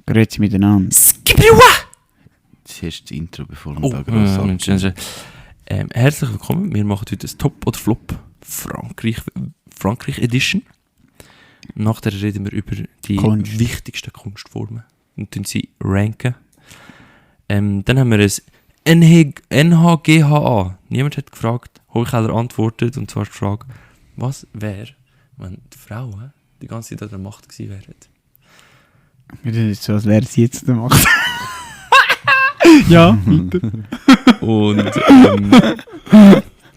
Grüezi miteinander. Das ist das Intro, bevor wir da groß anfangen. Herzlich willkommen. Wir machen heute das Top oder Flop Frankreich Edition. Nachher reden wir über die wichtigsten Kunstformen und dann sie ranken. Dann haben wir ein NHGHA. Niemand hat gefragt, Heuchler antwortet und zwar die Frage, was wäre, wenn die Frauen die ganze Zeit an der Macht gewesen wären? Das ist so, als wäre sie jetzt der Macht. Ja, weiter. Und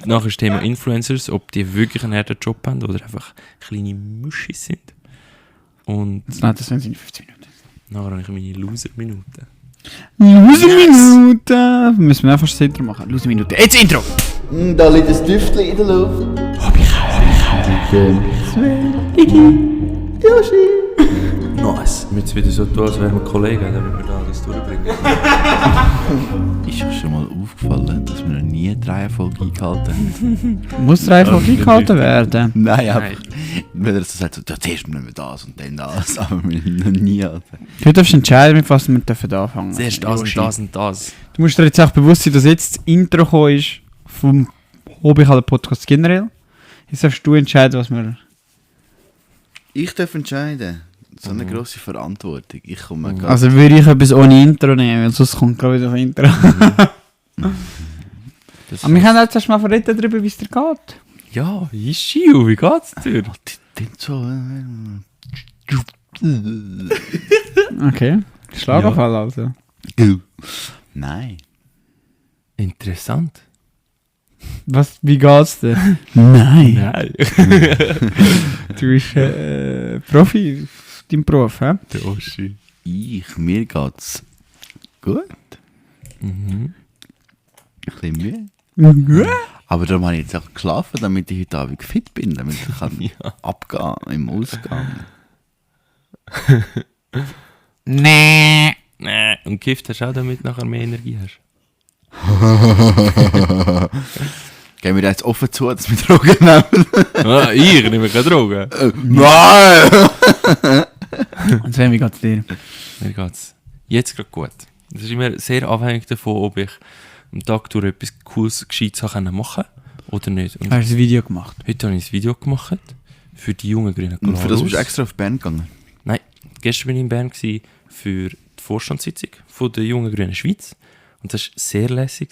nachher ist das Thema Influencers, ob die wirklich einen harten Job haben oder einfach kleine Muschis sind. Und Nein, das sind 15 Minuten. nachher habe ich meine Loser-Minuten. Loser-Minute! Müssen wir einfach das Intro machen. Loser-Minute. Jetzt Intro! Da liegt ein Düftchen in der Luft. Hab ich Nice. Wir müssen wieder so tun, als wären wir Kollegen, damit wir da alles durchbringen. Ist euch schon mal aufgefallen, dass wir noch nie 3 Folgen eingehalten haben? Muss der einfach eingehalten werden? Nein, aber wenn er so sagt, so, da zuerst nehmen wir das und dann das, aber wir noch nie halten. Du darfst entscheiden, mit was wir anfangen dürfen. Zuerst das und das und das. Du musst dir jetzt auch bewusst sein, dass jetzt das Intro gekommen ist vom Hobbykalle-Podcast generell. Jetzt darfst du entscheiden, was wir... Ich darf entscheiden. So eine grosse Verantwortung. Ich komme gar Also würde ich etwas ohne Intro nehmen, weil sonst kommt gerade wieder auf Intro. Aber wir können jetzt erst mal reden darüber, wie es dir geht. Ja, Ischiu, wie geht's dir? so. Okay. Schlaganfall also. Nein. Interessant. Was, wie geht's dir? Nein. Nein. Du bist Profi auf deinem Beruf, hä? Der Oschi. Mir geht's gut. Mhm. Ein bisschen Mühe. Aber darum habe ich jetzt auch geschlafen, damit ich heute Abend fit bin, damit ich kann abgehen im Ausgang. Nee. Und Gift hast du auch, damit du nachher mehr Energie hast? Gehen wir da jetzt offen zu, dass wir Drogen nehmen? Ich nehme keine Drogen. Nein! Und Sven, wie geht's dir? Mir geht's jetzt gerade gut. Das ist immer sehr abhängig davon, ob ich am Tag durch etwas Cooles, Gescheites machen kann oder nicht. Und Hast du ein Video gemacht? heute habe ich ein Video gemacht für die jungen grünen Glarus. Und für das bist du extra auf Bern gegangen? Nein, gestern war ich in Bern für die Vorstandssitzung von der jungen grünen Schweiz. Und das war sehr lässig.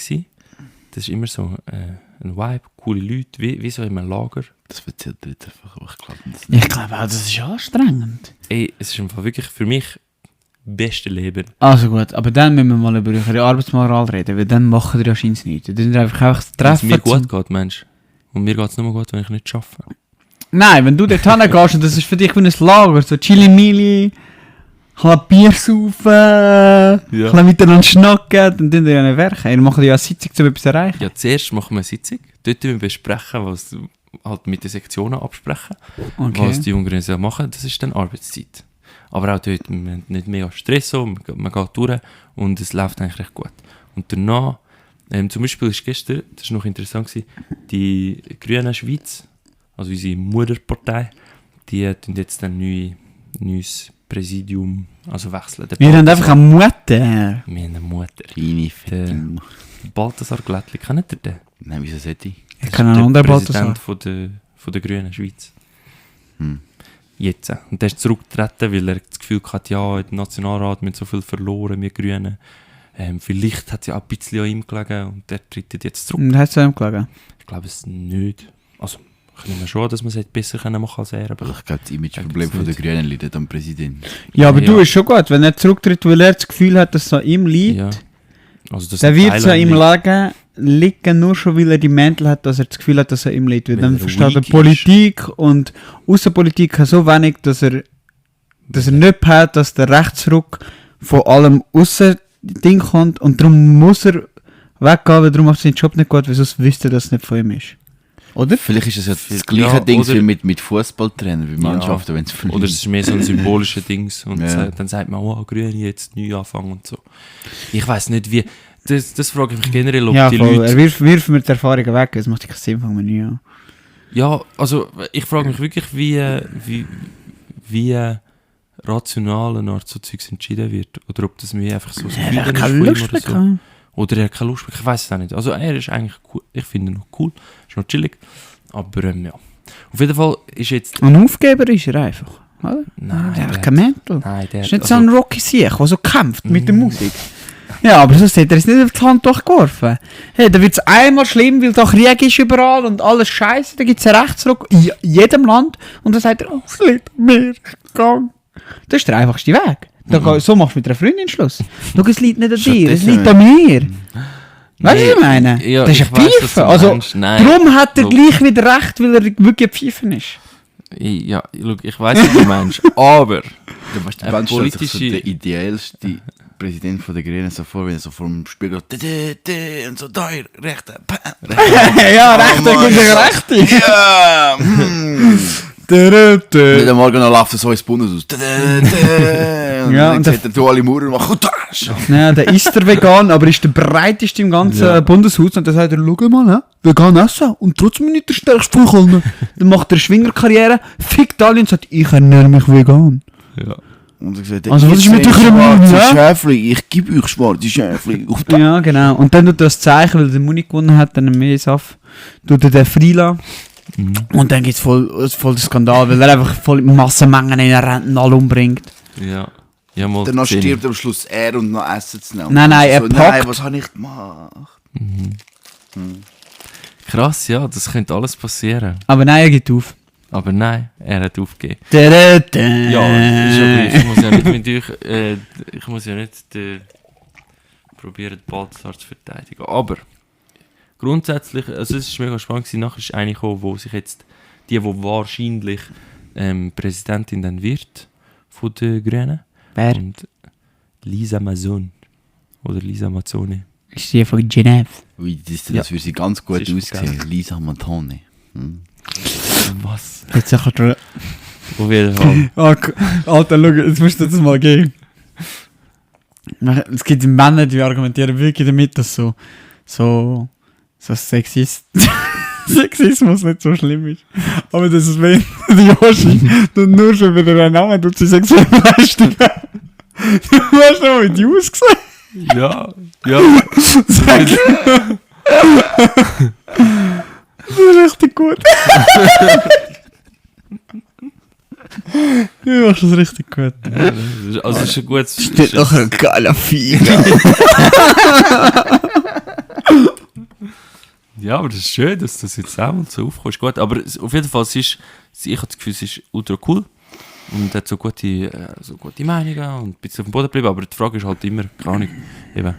Das ist immer so ein Vibe, coole Leute, wie so in einem Lager. Das erzählt dir jetzt einfach, aber ich glaube das nicht. Ich glaube auch, das ist anstrengend. Ey, es ist einfach wirklich für mich beste Leben. Also gut, aber dann müssen wir mal über eure Arbeitsmoral reden, weil dann machen wir ja scheinbar nichts. Dann sind einfach Wenn es treffen. mir gut geht, Mensch. Und mir geht es nur gut, wenn ich nicht arbeite. Nein, wenn du dort hingehst und das ist für dich wie ein Lager, so Chili-Mili, ein Bier saufen, ein bisschen miteinander schnacken, dann tun wir ja nicht werken. Wir machen ja eine Sitzung, um etwas zu erreichen. Ja, zuerst machen wir eine Sitzung. Dort besprechen wir was halt mit den Sektionen absprechen, was die Jungen sollen machen. Das ist dann Arbeitszeit. Aber auch dort, wir haben nicht mega Stress, so, man geht durch und es läuft eigentlich recht gut. Und danach, zum Beispiel ist gestern, das war noch interessant, die Grüne Schweiz, also unsere Mutterpartei, die tun jetzt ein neues Präsidium, also wechseln. Wir haben einfach eine Mutter. Wir haben eine Mutter. Kleine Fette. Balthasar Glättli, kennt ihr den? Nein, wieso sollte ich? Ich kann einen anderen Balthasar. Präsident von der Grünen Schweiz. Jetzt. Und der ist zurückgetreten, weil er das Gefühl hat, ja, im Nationalrat haben wir so viel verloren, wir Grünen. Vielleicht hat es ja auch ein bisschen an ihm gelegen und der tritt jetzt zurück. Und hat es ihm gelegen? Ich glaube es nicht. Also, ich nehme schon, dass man es besser machen kann als er. Aber Ich glaube, das Imageproblem von der Grünen liegt am Präsidenten. Ja, aber du, ist schon gut, wenn er zurücktritt, weil er das Gefühl hat, dass es an ihm liegt, ja. Also, das dann wird es an ihm liegen, nur schon weil er die Mäntel hat, dass er das Gefühl hat, dass er ihm liegt. Weil dann versteht er Politik und Außenpolitik so wenig, dass er nicht hat, dass der Rechtsruck von allem Aussen-Ding kommt und darum muss er weggehen, weil darum macht seinen Job nicht gut, weil sonst wüsste er, dass es nicht von ihm ist. Oder? Vielleicht ist es ja das gleiche Ding wie mit Fußballtrainer, wie Mannschaften, wenn es verliert. Oder es ist mehr so ein symbolisches Ding. Und Ja. dann sagt man, oh, Grüne jetzt neu anfangen und so. Ich weiss nicht, wie. Das frage ich mich generell, ob Ja, die voll. Leute. Er wirft mir die Erfahrungen weg, das macht keinen Sinn, fangen wir nie an. Ja, also ich frage mich wirklich, wie rational eine Art so Zeugs entschieden wird. Oder ob das mir einfach so das Er Gefühl hat dann keine ist von ihm Lust oder mehr. so. Oder er hat keine Lust mehr, ich weiß es auch nicht. Also er ist eigentlich cool, ich finde ihn noch cool, ist noch chillig. Aber ja. Auf jeden Fall ist jetzt... Ein Aufgeber ist er einfach. Oder? Nein, der der hat kein Mental. Nein, der Ist nicht so ein Rocky-Sieg, der so kämpft mit der Mm. Musik. Ja, aber sonst hat er es nicht auf die Hand durchgeworfen. Hey, da wird es einmal schlimm, weil da Krieg ist überall und alles scheiße. Da gibt es einen Rechtsruck in jedem Land. Und dann sagt er, oh, es liegt an mir, ich gang. Das ist der einfachste Weg. So machst du mit einer Freundin Schluss. Schau, es liegt nicht an dir, es liegt an mir. Weißt du, was ich meine? Ja, das ist ich ein weiss, was Pfeife. du Also, meinst. Nein. darum hat er Schau. gleich wieder recht, weil er wirklich ein Pfeifen ist. Ja, schau, ich weiss, was du meinst, aber... Du weißt, der Eine Band stellt sich so politische- der ideellste Präsident von der Grünen so vor, wenn er so vor dem Spiegel und so da, rechte, Ja, recht, er gibt sich recht. ja, Und am Morgen noch läuft er so ins Bundeshaus. Und Ja, dann und sieht er du alle Mauern und macht Kutasch. Ja, der ist der vegan, aber ist der breiteste im ganzen Bundeshaus. Und dann sagt er, schau mal, ne? Vegan essen und trotzdem nicht der stärkste von allen. Dann macht er eine Schwingerkarriere, fickt alle und sagt, ich ernähre mich vegan. Ja. Und er sagt, Also, was ist mit eurem schwarze Mund, Schäfli? Ich gebe euch schwarze Schäfli. Ja, genau. Und dann tut er das Zeichen, weil der Muni gewonnen hat, dann mehr Saft, tut er den Freila. Und dann gibt es voll den Skandal, weil er einfach voll Massenmengen in den Renten alle umbringt. Ja. Ja, mal Danach gesehen. stirbt am Schluss er und noch Essen zu nehmen. Nein, nein, er so, packt- Nein, was habe ich gemacht? Krass, ja, das könnte alles passieren. Aber nein, er geht auf. Aber nein, er hat aufgegeben. Ja, Ja, ist ja gleich. Ich muss ja nicht mit euch, ich muss ja nicht probieren, den Balthasar zu verteidigen. Aber grundsätzlich, also es ist mega spannend gewesen. Nachher ist eine gekommen, wo sich jetzt die wahrscheinlich Präsidentin dann wird von den Grünen. Wer? Und Lisa Mazzone. Oder Lisa Mazzone. Ist die von Genève. Ui, das Ja. würde sie ganz gut Sie ist aussehen. Lisa Montone. Was? Jetzt sag ich Auf jeden Fall. Alter, schau, jetzt musst du das mal geben. Es gibt Männer, die argumentieren wirklich damit, dass so Sexismus nicht so schlimm ist. Aber das ist, wenn der Yoshi nur schon wieder einen Namen tut, sie sexuelle Leistung. Du hast noch mit die ausgesehen. Ja, ja. Sag. Das ist richtig gut. Du machst das richtig gut. Also es ist ein gutes... Steht noch ein geiler Finger. Ja, aber das ist schön, dass das jetzt auch mal so aufkommt. Ist gut, aber auf jeden Fall, ich habe das Gefühl, es ist ultra cool und hat so gute Meinungen und ein bisschen auf dem Boden geblieben, aber die Frage ist halt immer, keine Ahnung, eben,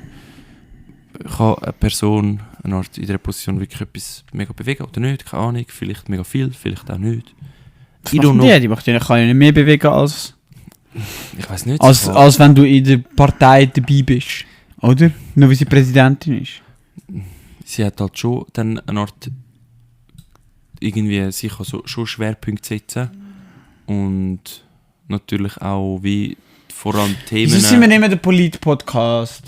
kann eine Person eine Art in dieser Position wirklich etwas mega bewegen oder nicht, keine Ahnung, vielleicht mega viel, vielleicht auch nicht. Die macht ja kann ja nicht mehr bewegen als Ich weiß nicht. als wenn du in der Partei dabei bist. Oder? Nur weil sie Präsidentin ist. Sie hat halt schon dann eine Art irgendwie, sie kann so, schon Schwerpunkte setzen und natürlich auch wie vor allem Themen... Wieso sind wir nicht mehr der Polit-Podcast?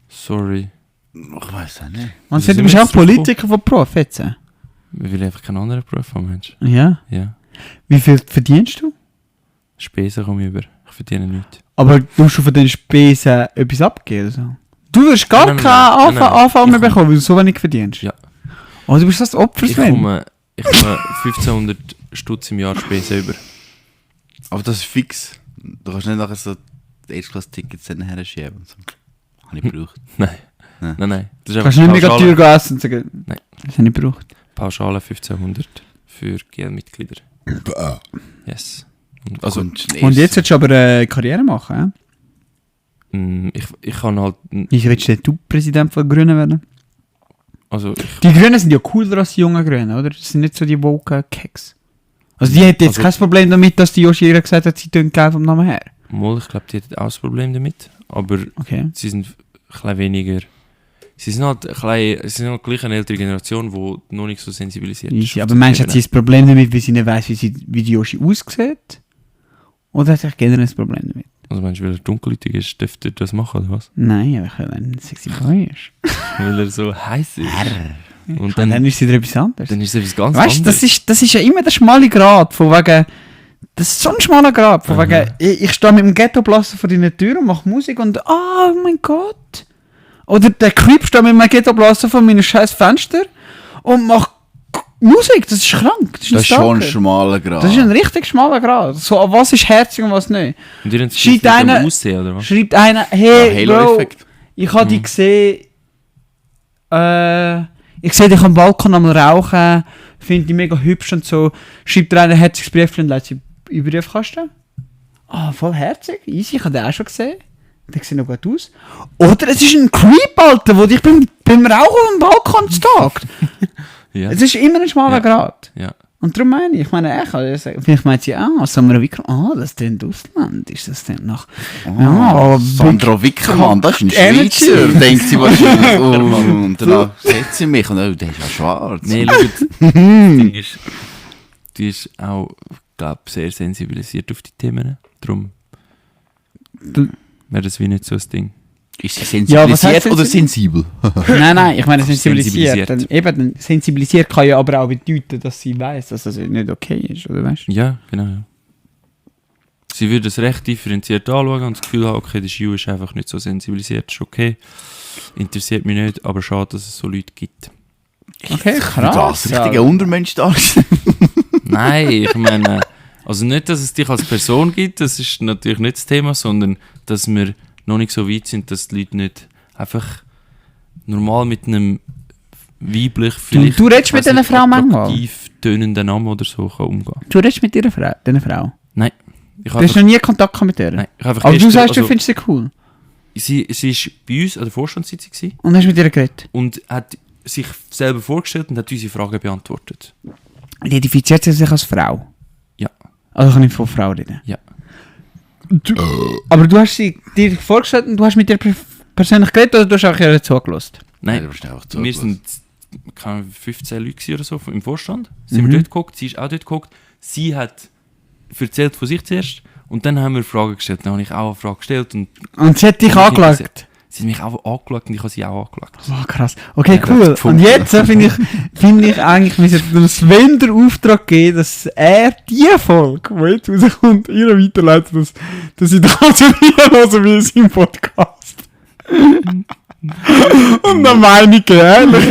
Sorry. Ich weiß auch nicht. Man Wieso sagt, du sind bist wir auch jetzt drauf Politiker von Prof jetzt. Wir will einfach keinen anderen Beruf haben, Mensch. Ja. Ja. Wie viel verdienst du? Spesen komme ich über. Ich verdiene nichts. Aber du musst von den Spesen etwas abgeben. Also. Du wirst gar Nein, nein, keinen nein, nein. Anfang mehr Ich komm- bekommen, weil du so wenig verdienst. Ja. Oh, du bist das Opfer, Ich Sven. komme 1500 Stutz im Jahr Spesen über. Aber das ist fix. Du kannst nicht nachher so die Erstklasse-Tickets her schieben. So. Habe ich gebraucht. Nein. Ja. Nein. Das ist Du kannst nicht mega Pauschale- teuer essen und sagen, Nein. das habe ich gebraucht. Pauschale 1500 für GL-Mitglieder. Yes. Also, Und jetzt willst du aber eine Karriere machen, ich kann halt... Wie willst du Präsident von den Grünen werden? Also ich, Die Grünen sind ja cooler als die jungen Grünen, oder? Das sind nicht so die woken Keks. Also die hätten jetzt kein Problem damit, dass die Yoshi ihr gesagt hat, sie tun geil vom Namen her. ich glaube, die hätten auch das Problem damit. Aber Okay. sie sind ein bisschen weniger... Sie sind halt gleich eine ältere Generation, die noch nicht so sensibilisiert Easy. auf Aber die meinst du, hat Ebene. sie ein Problem damit, weil sie nicht weiss, wie die Yoshi aussieht? Oder hat sie generell ein Problem damit? Also meinst du, weil er dunkelhäutig ist, dürfte er das machen, oder was? Nein, weil er ein sexy Boy ist. Weil er so heiß ist. Und Dann dann ist sie wieder etwas anderes. ist es etwas ganz Weißt du, anderes. das ist ja immer der schmale Grat, von wegen, Das ist so ein schmaler Grad. Von wegen, ich stehe mit dem Ghetto-Blaster vor deiner Tür und mache Musik und oh mein Gott. Oder der Creep steht mit dem Ghetto-Blaster vor meinem scheiß Fenster und macht Musik. Das ist krank. Das ist schon ein schmaler Grad. Das ist ein richtig schmaler Grad. So, was ist herzig und was nicht. Und ihr Schreibt einer, Aussehen, oder was? schreibt einer, hey, Bro, Halo-Effekt. ich habe dich gesehen, ich sehe dich am Balkon am Rauchen, finde dich mega hübsch und so. Schreibt dir einer ein herziges Briefchen und lässt sie über den Briefkasten. Ah, voll herzig, easy, ich habe den auch schon gesehen. Der sieht noch gut aus. Oder es ist ein Creep, Alter, der dich beim Rauchen am Balkon stalkt. Ja. Es ist immer ein schmaler Grad. Ja. Und darum meine ich vielleicht meint sie, Sandra Wickermann, das klingt ausländisch, das klingt nach... Sandra Wickermann, das ist ein Schweizer, denkt sie wahrscheinlich. Und dann setzt sie mich und der ist ja schwarz. Nein, schau, die ist auch, glaube ich, sehr sensibilisiert auf die Themen. Darum wäre das wie nicht so ein Ding. Ist sie sensibilisiert oder sensibel? Nein, ich meine sensibilisiert. Dann sensibilisiert kann ja aber auch bedeuten, dass sie weiss, dass das nicht okay ist, oder weißt du? Ja, genau. Ja. Sie würde es recht differenziert anschauen und das Gefühl haben, okay, der Schiu ist einfach nicht so sensibilisiert, ist okay. Interessiert mich nicht, aber schade, dass es so Leute gibt. Okay, krass. Das richtige Untermensch da. Nein, ich meine, also nicht, dass es dich als Person gibt, das ist natürlich nicht das Thema, sondern dass wir noch nicht so weit sind, dass die Leute nicht einfach normal mit einem weiblich, vielleicht du redest mit dieser Frau manchmal? attraktiv tönenden Namen oder so kann umgehen. Du redest mit dieser Frau? Nein. Du hast noch nie Kontakt mit ihr? Nein. Aber du sagst, du findest sie cool? Sie war bei uns an der Vorstandssitzung gewesen und hast mit ihr geredet? Und hat sich selber vorgestellt und hat unsere Fragen beantwortet. Identifiziert sie sich als Frau? Ja. Also kann ich von Frau reden? Ja. Aber du hast sie dir vorgestellt und du hast mit ihr persönlich geredet oder du hast auch ihr zugelassen? Nein, wir sind 15 Leute oder so im Vorstand. Sind wir dort geguckt, sie ist auch dort geguckt. Sie hat erzählt von sich zuerst und dann haben wir Fragen gestellt. Dann habe ich auch eine Frage gestellt. Und sie hat dich angeschaut? Sie hat mich auch angeschaut und ich habe sie auch angeschaut. Oh, krass. Okay, cool. Und jetzt finde ich eigentlich, wir sollten dem Sven den Auftrag geben, dass er die Folge, die jetzt rauskommt, ihr weiterleitet, dass ich das hören wie in seinem Podcast. Und dann meine ich, ehrlich,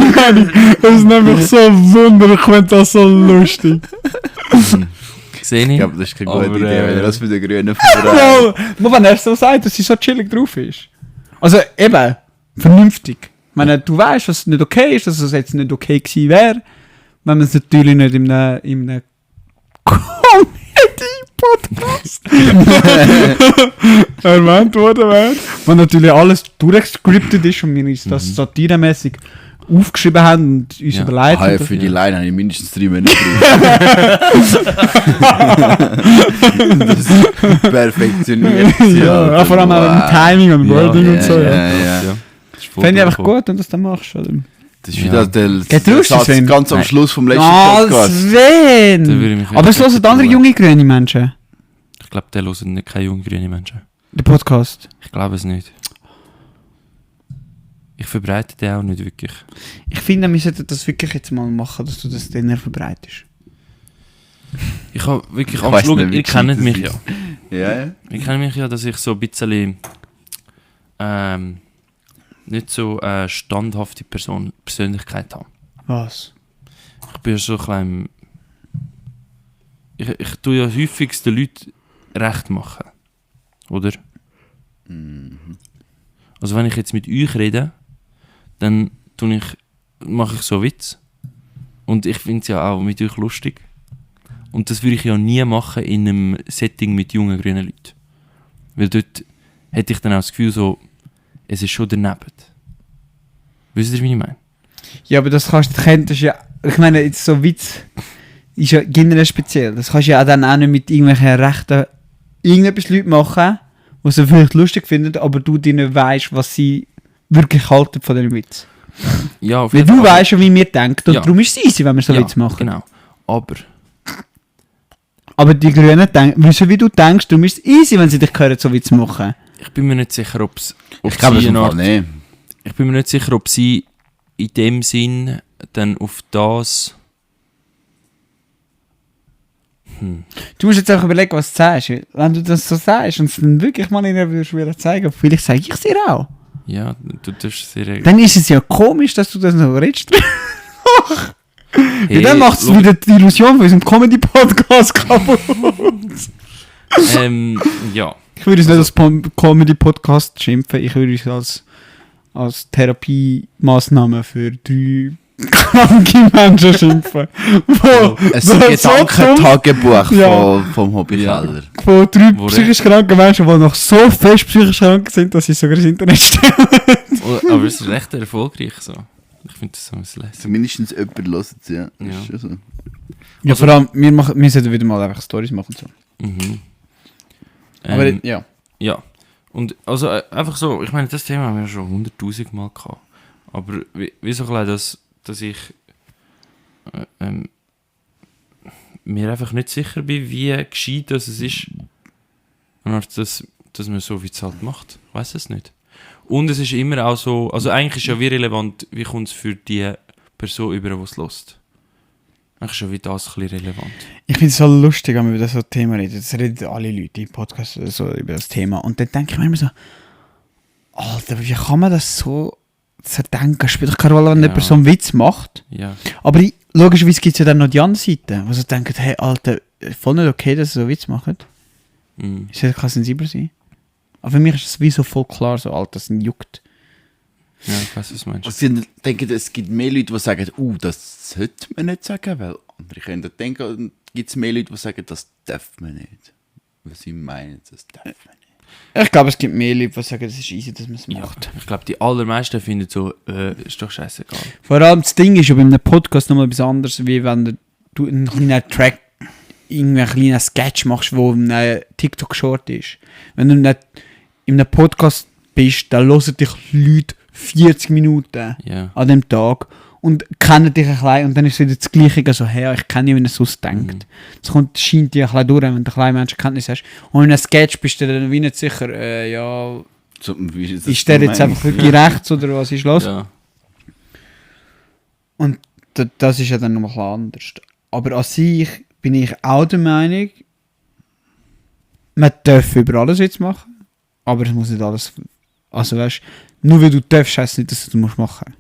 das ist nämlich so wunderlich, ich finde das so lustig. Sehe ich. Ich glaube, das ist keine gute Idee, wenn er das für den Grünen Nur wenn er so sagt, dass sie so chillig drauf ist. Also eben, vernünftig. Ich meine, du weißt, was nicht okay ist, dass es jetzt nicht okay gewesen wäre, wenn man es natürlich nicht in einem Comedy-Podcast erwähnt worden wäre. Wo natürlich alles durchgescriptet ist und wir uns das satiremäßig aufgeschrieben haben und uns überlegt haben. Für die Line habe ich mindestens 3 Minuten das perfektioniert. Ja, vor allem auch im Timing und Wording und so. Ja. Fände ich einfach gut, wenn du das dann machst. Oder? Das ist wieder der Satz ganz am Schluss vom letzten Podcast. Sven! Aber es hören andere junge grüne Menschen. Ich glaube, der hören nicht keine junge grüne Menschen. Der Podcast? Ich glaube es nicht. Ich verbreite den auch nicht wirklich. Ich finde, wir sollten das wirklich jetzt mal machen, dass du das dann verbreitest. Ich habe wirklich angeschaut, ihr kennt mich ja. Ja. Ihr kennt mich ja, dass ich so ein bisschen nicht so eine standhafte Persönlichkeit habe. Was? Ich bin ja so ein bisschen... Ich tue ja häufig den Leuten recht machen. Oder? Also wenn ich jetzt mit euch rede, dann mache ich so Witz. Und ich finde es ja auch mit euch lustig. Und das würde ich ja nie machen in einem Setting mit jungen grünen Leuten. Weil dort hätte ich dann auch das Gefühl so, es ist schon daneben. Wisst ihr, wie ich meine? Ja, aber das könntest ja... Ich meine, jetzt so Witz ist ja generell speziell. Das kannst du ja dann auch nicht mit irgendwelchen Rechten irgendetwas Leute machen, die sie vielleicht lustig finden, aber du dir nicht weißt, was sie wirklich halten von diesem Witz. Ja, auf weil jeden Fall. Du weißt ja, wie wir denken und Ja. darum ist es easy, wenn wir so Witz machen. Genau. Aber die Grünen denken, wieso wie du denkst, darum ist es easy, wenn sie dich hören, so Witz machen. Ich bin mir nicht sicher, ob Ich glaube es nicht. Ich bin mir nicht sicher, ob sie in dem Sinn dann auf das... Du musst jetzt einfach überlegen, was du sagst. Wenn du das so sagst und es dann wirklich mal in einer zeigen, vielleicht sage ich es dir auch. Ja, du darfst sehr... Dann ist es ja komisch, dass du das noch redest. Hey, ja, dann macht es wieder die Illusion von unserem Comedy-Podcast kaputt. Ja. Ich würde es nicht als Comedy-Podcast schimpfen, ich würde es als Therapiemaßnahme für 3 kranke Menschen schimpfen. Ein Gedankentagebuch vom Hobbykeller. Von 3 psychisch kranken Menschen, die noch so fest psychisch krank sind, dass sie sogar ins Internet stellen. Aber es ist recht erfolgreich so. Ich finde das so ein Lesson. Mindestens jemand hört es, ja. Ja. So. Ja, vor allem, wir sollten wieder mal einfach Storys machen. So. Mhm. Aber ja. Ja. Und also einfach so, ich meine, das Thema haben wir schon 100'000 Mal gehabt. Aber wie so klein, dass ich mir einfach nicht sicher bin, wie gescheit das es ist, dass man so wie es halt macht. Ich weiss es nicht. Und es ist immer auch so, also eigentlich ist ja wie relevant, wie kommt es für die Person über, die es hört. Eigentlich ist ja wie das ein bisschen relevant. Ich finde es so lustig, wenn man über das so Thema redet. Das reden alle Leute im Podcast so über das Thema. Und dann denke ich mir immer so, Alter, wie kann man das so zerdenken? Spielt doch keine Rolle, wenn jemand so einen Witz macht. Ja. Aber logischerweise gibt es ja dann noch die andere Seite, wo sie denken, hey, Alter, voll nicht okay, dass sie so einen Witz machen. Es kann sensibel sein. Aber für mich ist es wie so voll klar, so Alter, das juckt. Ja, ich weiß, was du meinst. Also ich denke, es gibt mehr Leute, die sagen, das sollte man nicht sagen, weil andere können denken, gibt es mehr Leute, die sagen, das darf man nicht. Was sie meinen, das darf man nicht. Ich glaube, es gibt mehr Leute, die sagen, das ist easy, dass man es macht. Ich glaube, die allermeisten finden so, ist doch scheißegal. Vor allem das Ding ist ja bei einem Podcast nochmal etwas anderes, wie wenn du einen kleinen Track, irgendwie einen kleinen Sketch machst, wo ein TikTok-Short ist. Wenn du nicht in einem Podcast bist, dann hören dich Leute 40 Minuten an dem Tag und kennen dich ein bisschen und dann ist es wieder das Gleiche, also hey, ich kenne dich, wenn er sonst denkt. Das scheint dir ein bisschen durch, wenn du ein bisschen Menschenkenntnis hast. Und in einem Sketch bist du dann wie nicht sicher, So, ist der jetzt einfach wirklich rechts oder was ist los? Ja. Und das ist ja dann noch ein bisschen anders. Aber an sich bin ich auch der Meinung, man darf über alles Witz machen, aber es muss nicht alles, also weißt, nur weil du darfst, heisst nicht, dass du das machen musst.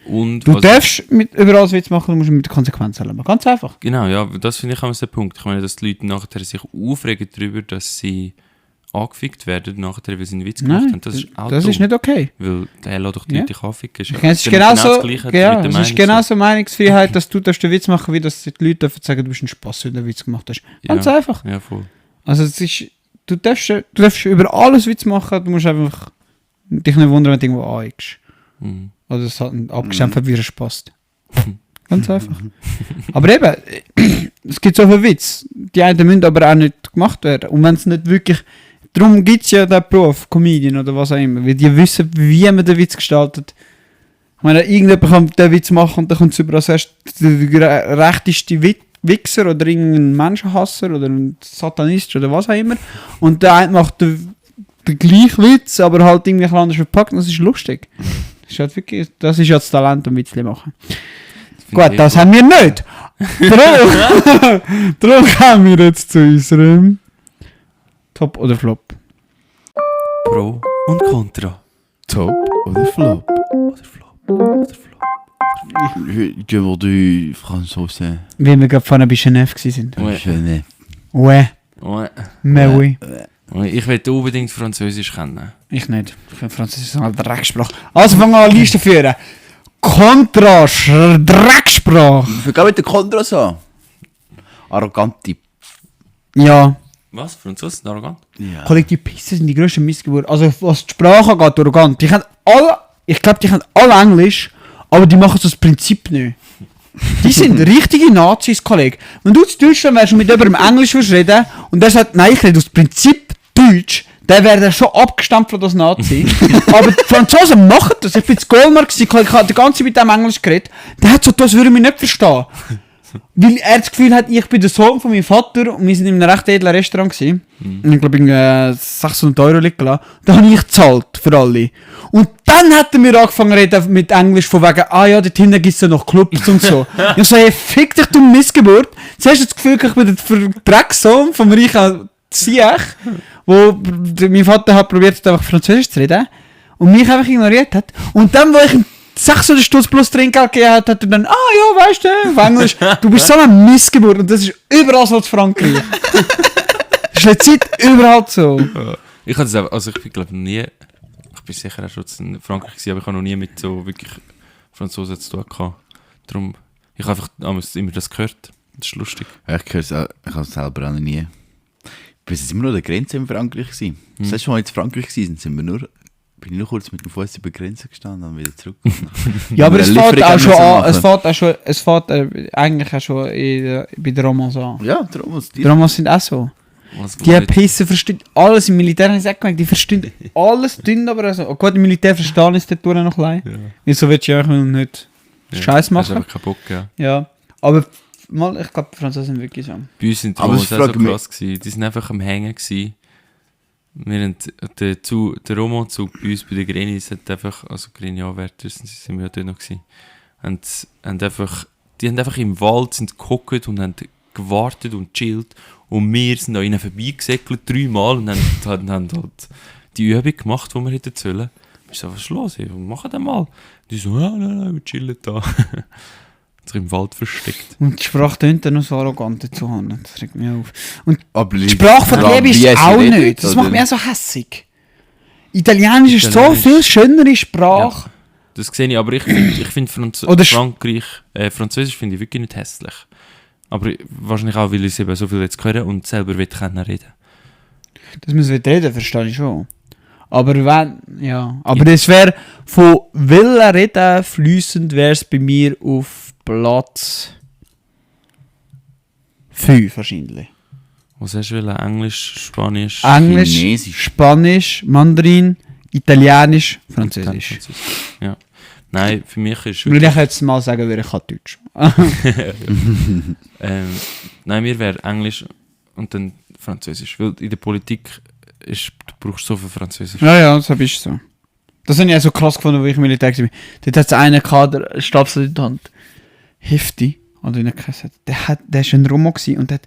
Und du darfst über alles Witz machen, du musst mit den Konsequenzen leben. Ganz einfach. Genau, ja, das finde ich auch der Punkt. Ich meine, dass die Leute nachher sich aufregen darüber, dass sie angefickt werden, nachher, weil sie einen Witz gemacht haben. Das ist auch das dumm. ist nicht okay. Weil der lässt doch die Leute anficken. Es ist genauso Meinungsfreiheit, dass du den Witz machen, wie dass die Leute dürfen sagen, du bist ein Spaß, wenn du einen Witz gemacht hast. Ganz einfach. Ja, voll. Also es ist, du darfst über alles Witz machen, du musst einfach dich nicht wundern, wenn du irgendwo aneigst. Oder es hat abgestempelt, wie es passt. Ganz einfach. Aber eben, es gibt so viele Witze, die einen müssen aber auch nicht gemacht werden. Und wenn es nicht wirklich, darum gibt es ja den Beruf, Comedian oder was auch immer, weil die wissen, wie man den Witz gestaltet. Ich meine, irgendjemand kann den Witz machen und dann kommt es über als erst der rechteste Wichser oder irgendein Menschenhasser oder ein Satanist oder was auch immer. Und der eine macht den gleichen Witz, aber halt irgendwie anders verpackt und das ist lustig. Das ist halt wirklich, das ist ja das Talent, um Witzli machen. Gut, das haben wir nicht. Darum kommen wir jetzt zu unserem Top oder Flop. Pro und Contra. Top oder Flop? Je veux du Franzose. Wie wir gerade vorne bei Genève waren. Genève. Ouais. Mais oui. Ich will unbedingt Französisch kennen. Ich nicht. Ich finde Französisch ist eine Drecksprache. Also fangen wir an, Liste führen. Kontra, Drecksprache. Wir gehen mit den Kontras an. Arroganti. Ja. Was? Franzosen sind arrogant? Ja. Kollektiv Pisse sind die grössten Missgeburten. Also was die Sprache angeht, arrogant. Ich glaube, die können alle Englisch, aber die machen so das Prinzip nicht. Die sind richtige Nazis, Kollege. Wenn du in Deutschland wärst und mit jemandem Englisch reden und der sagt, nein, ich rede aus Prinzip Deutsch, dann wäre der schon abgestampft als Nazi. Aber die Franzosen machen das. Ich bin in Goldmark, ich habe die ganze Zeit mit dem Englisch geredet. Der hat so, das würde ich mich nicht verstehen. Weil er das Gefühl hat, ich bin der Sohn von meinem Vater und wir sind in einem recht edlen Restaurant gewesen. Und ich glaube, 600 € liegen lassen. Da habe ich gezahlt für alle. Und dann hat er mir angefangen zu reden mit Englisch von wegen, ja, dort hinten gibt es ja noch Clubs und so. Ich so, hey, fick dich, du Missgeburt. Jetzt hast du das Gefühl, ich bin der Drecksohn vom reichen Siech, wo mein Vater hat probiert, einfach Französisch zu reden und mich einfach ignoriert hat. Und dann, wo ich ihm 600 Stutz plus Trinkgeld gegeben hat, hat er dann, ja, weißt du, auf Englisch, du bist so eine Missgeburt und das ist überall so in Frankreich. Das ist eine Zeit überall so. Ich hatte es auch, also ich glaube nie, ich bin sicher auch schon in Frankreich gewesen, aber ich habe noch nie mit so wirklich Franzosen zu tun gehabt. Darum, ich habe einfach damals immer das gehört. Das ist lustig. Ja, ich habe es selber auch noch nie. Wir sind immer noch an der Grenze in Frankreich gewesen. Das letzte Mal in Frankreich gewesen, bin ich nur kurz mit dem Fuß über die Grenze gestanden und wieder zurück. Ja, aber es fährt auch schon an, es fährt eigentlich auch schon bei den Romans an. Ja, die Romans. Die Romans sind auch so. Die Pissen verstehen alles, im Militär habe ich es auch gemerkt, die verstehen alles dünn, aber also, gut, im Militär verstehen ist dort noch klein. Ja. Wieso willst du ja nicht Scheiß machen? Das ist einfach kein Bock, ja. Ja, aber ich glaube, die Franzosen sind wirklich so. Bei uns sind die Romans auch so krass gewesen. Die sind einfach am Hängen gewesen. Wir haben der Romanzug bei uns, bei den Grenis, hat einfach, also Grenianwärter sind wir ja dort noch gewesen, die haben einfach im Wald sind gehockt und haben gewartet und chillt und wir sind an ihnen vorbeigesäckelt 3-mal und haben halt die Übung gemacht, die wir hätten sollen. Ich so, was ist los? Machen das mal. Die so, nein, wir chillen da. Sich im Wald versteckt. Und die Sprache tönt dann noch so arrogant dazu haben. Das regt mich auf. Und aber die Sprache von Liebe ist auch nicht. Das macht mich auch so hässig. Italienisch ist so viel schönere Sprache. Ja, das sehe ich, aber ich finde Französisch finde ich wirklich nicht hässlich. Aber wahrscheinlich auch, weil ich es eben so viel jetzt höre und selber reden können. Dass man es reden verstehe ich schon. Aber es wäre von Willen reden fließend wäre es bei mir auf Platz 5 wahrscheinlich. Was hast du? Englisch, Spanisch, Chinesisch, Spanisch, Mandarin, Italienisch, Französisch. Ja. Nein, für mich ist... Will ich jetzt mal sagen, ich kann Deutsch. Nein, mir wäre Englisch und dann Französisch. Weil in der Politik du brauchst so viel Französisch. Ja, das ist so. Das habe ich auch so krass gefunden, wo ich im Militär war. Dort hat es einen Kader, Stabsadjutant, Hefti, oder in der Kasse. Der war ein Romo und der hat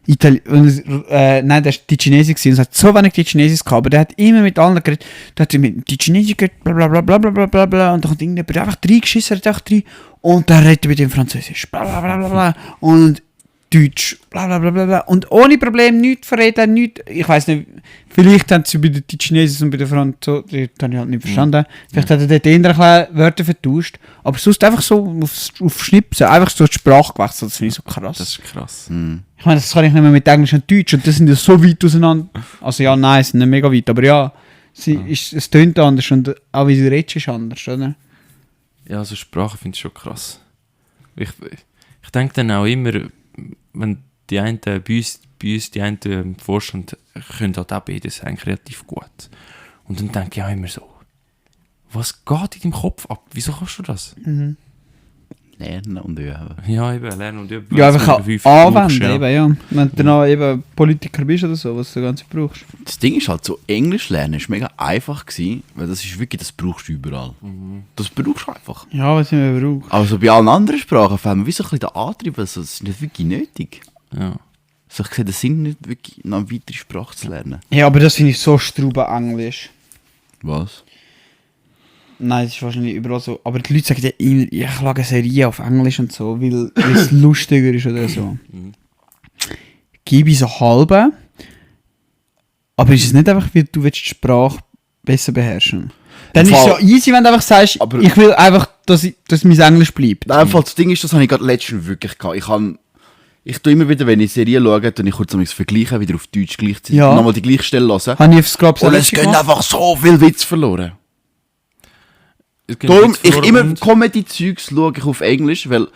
der war die Chinesen und es hat so wenig die Chinesen gehabt, aber der hat immer mit allen geredet. Der hat mit die Chinesen geredet, blablabla, und dann kommt irgendjemand einfach reingeschissen, und der redet mit dem Französisch, blablabla, und Deutsch, blablabla, und ohne Problem nichts verreden, nichts, ich weiss nicht, vielleicht haben sie bei den Chinesen und bei den Franzosen, die habe ich halt nicht verstanden, vielleicht hat er dort eher Wörter vertauscht, aber sonst einfach so auf Schnipsen, einfach so die Sprache gewechselt, das finde ich so krass. Das ist krass. Ich meine, das kann ich nicht mehr mit Englisch und Deutsch, und das sind ja so weit auseinander, also ja, nein, es sind nicht mega weit, aber ja, es tönt anders und auch wie sie redest ist anders, oder? Ja, also Sprache finde ich schon krass. Ich denke dann auch immer, wenn die einen bei uns die einen im Vorstand können halt auch beides eigentlich relativ gut. Und dann denke ich auch immer so, was geht in deinem Kopf ab? Wieso kannst du das? Lernen und üben. Ja, eben, lernen und üben. Ja, einfach anwenden, eben, ja. Wenn du dann eben Politiker bist oder so, was du ganz brauchst. Das Ding ist halt so, Englisch lernen ist mega einfach gewesen, weil das ist wirklich, das brauchst du überall. Das brauchst du einfach. Ja, was ich mir brauche. Aber so bei allen anderen Sprachen fällt mir wie so ein bisschen der Antrieb, also das ist nicht wirklich nötig. Ja. Also ich sehe den Sinn nicht wirklich, noch eine weitere Sprache zu lernen. Ja, aber das finde ich so strube Englisch. Was? Nein, das ist wahrscheinlich überall so. Aber die Leute sagen ja immer, ich schaue eine Serie auf Englisch und so, weil es lustiger ist oder so. Gebe ich so halbe. Aber ist es nicht einfach, weil du willst die Sprache besser beherrschen? Dann ist es ja easy, wenn du einfach sagst, aber ich will einfach, dass mein Englisch bleibt. Nein, das Ding ist, das habe ich gerade letztens wirklich gehabt. Ich tue immer wieder, wenn ich Serien schaue, dann ich kurz vergleichen, wieder auf Deutsch gleichzeitig, nochmal die gleiche Stelle hören. Habe ich aufs Grab und es gehen einfach so viel Witz verloren. Darum, ich immer Comedy-Zeugs schaue ich auf Englisch, weil,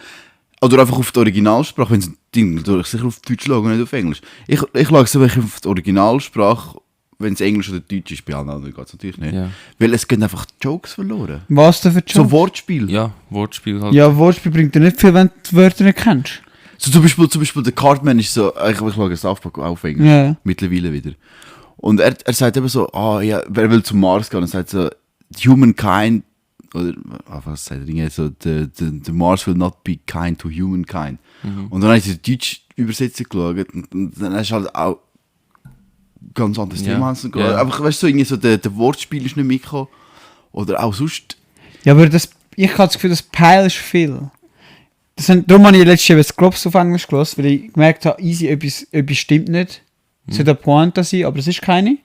oder einfach auf die Originalsprache, wenn es ein Ding natürlich sicher auf Deutsch schaue und nicht auf Englisch. Ich schaue es wirklich auf die Originalsprache, wenn es Englisch oder Deutsch ist, bei allen anderen geht es natürlich nicht. Ja. Weil es gehen einfach Jokes verloren. Was denn für Jokes? So Wortspiel. Ja, Wortspiel halt. Ja, Wortspiel bringt dir nicht viel, wenn du die Wörter nicht kennst. So zum Beispiel der Cartman ist so, ich schaue South Park auf Englisch, mittlerweile wieder. Und er sagt eben so, ja, wer will zum Mars gehen? Er sagt so, humankind, oder was sagt er? So, the Mars will not be kind to humankind. Und dann habe ich die deutsche Übersetzung geschaut und dann hast du halt auch ganz anderes Thema. Einfach, weißt du, so, irgendwie so der Wortspiel ist nicht mitgekommen. Oder auch sonst. Ja, aber ich habe das Gefühl, das peilst viel. Darum habe ich letztes Jahr das Globs auf Englisch gelassen, weil ich gemerkt habe, easy, etwas stimmt nicht. Es sollte eine Pointe sein, aber es ist keine.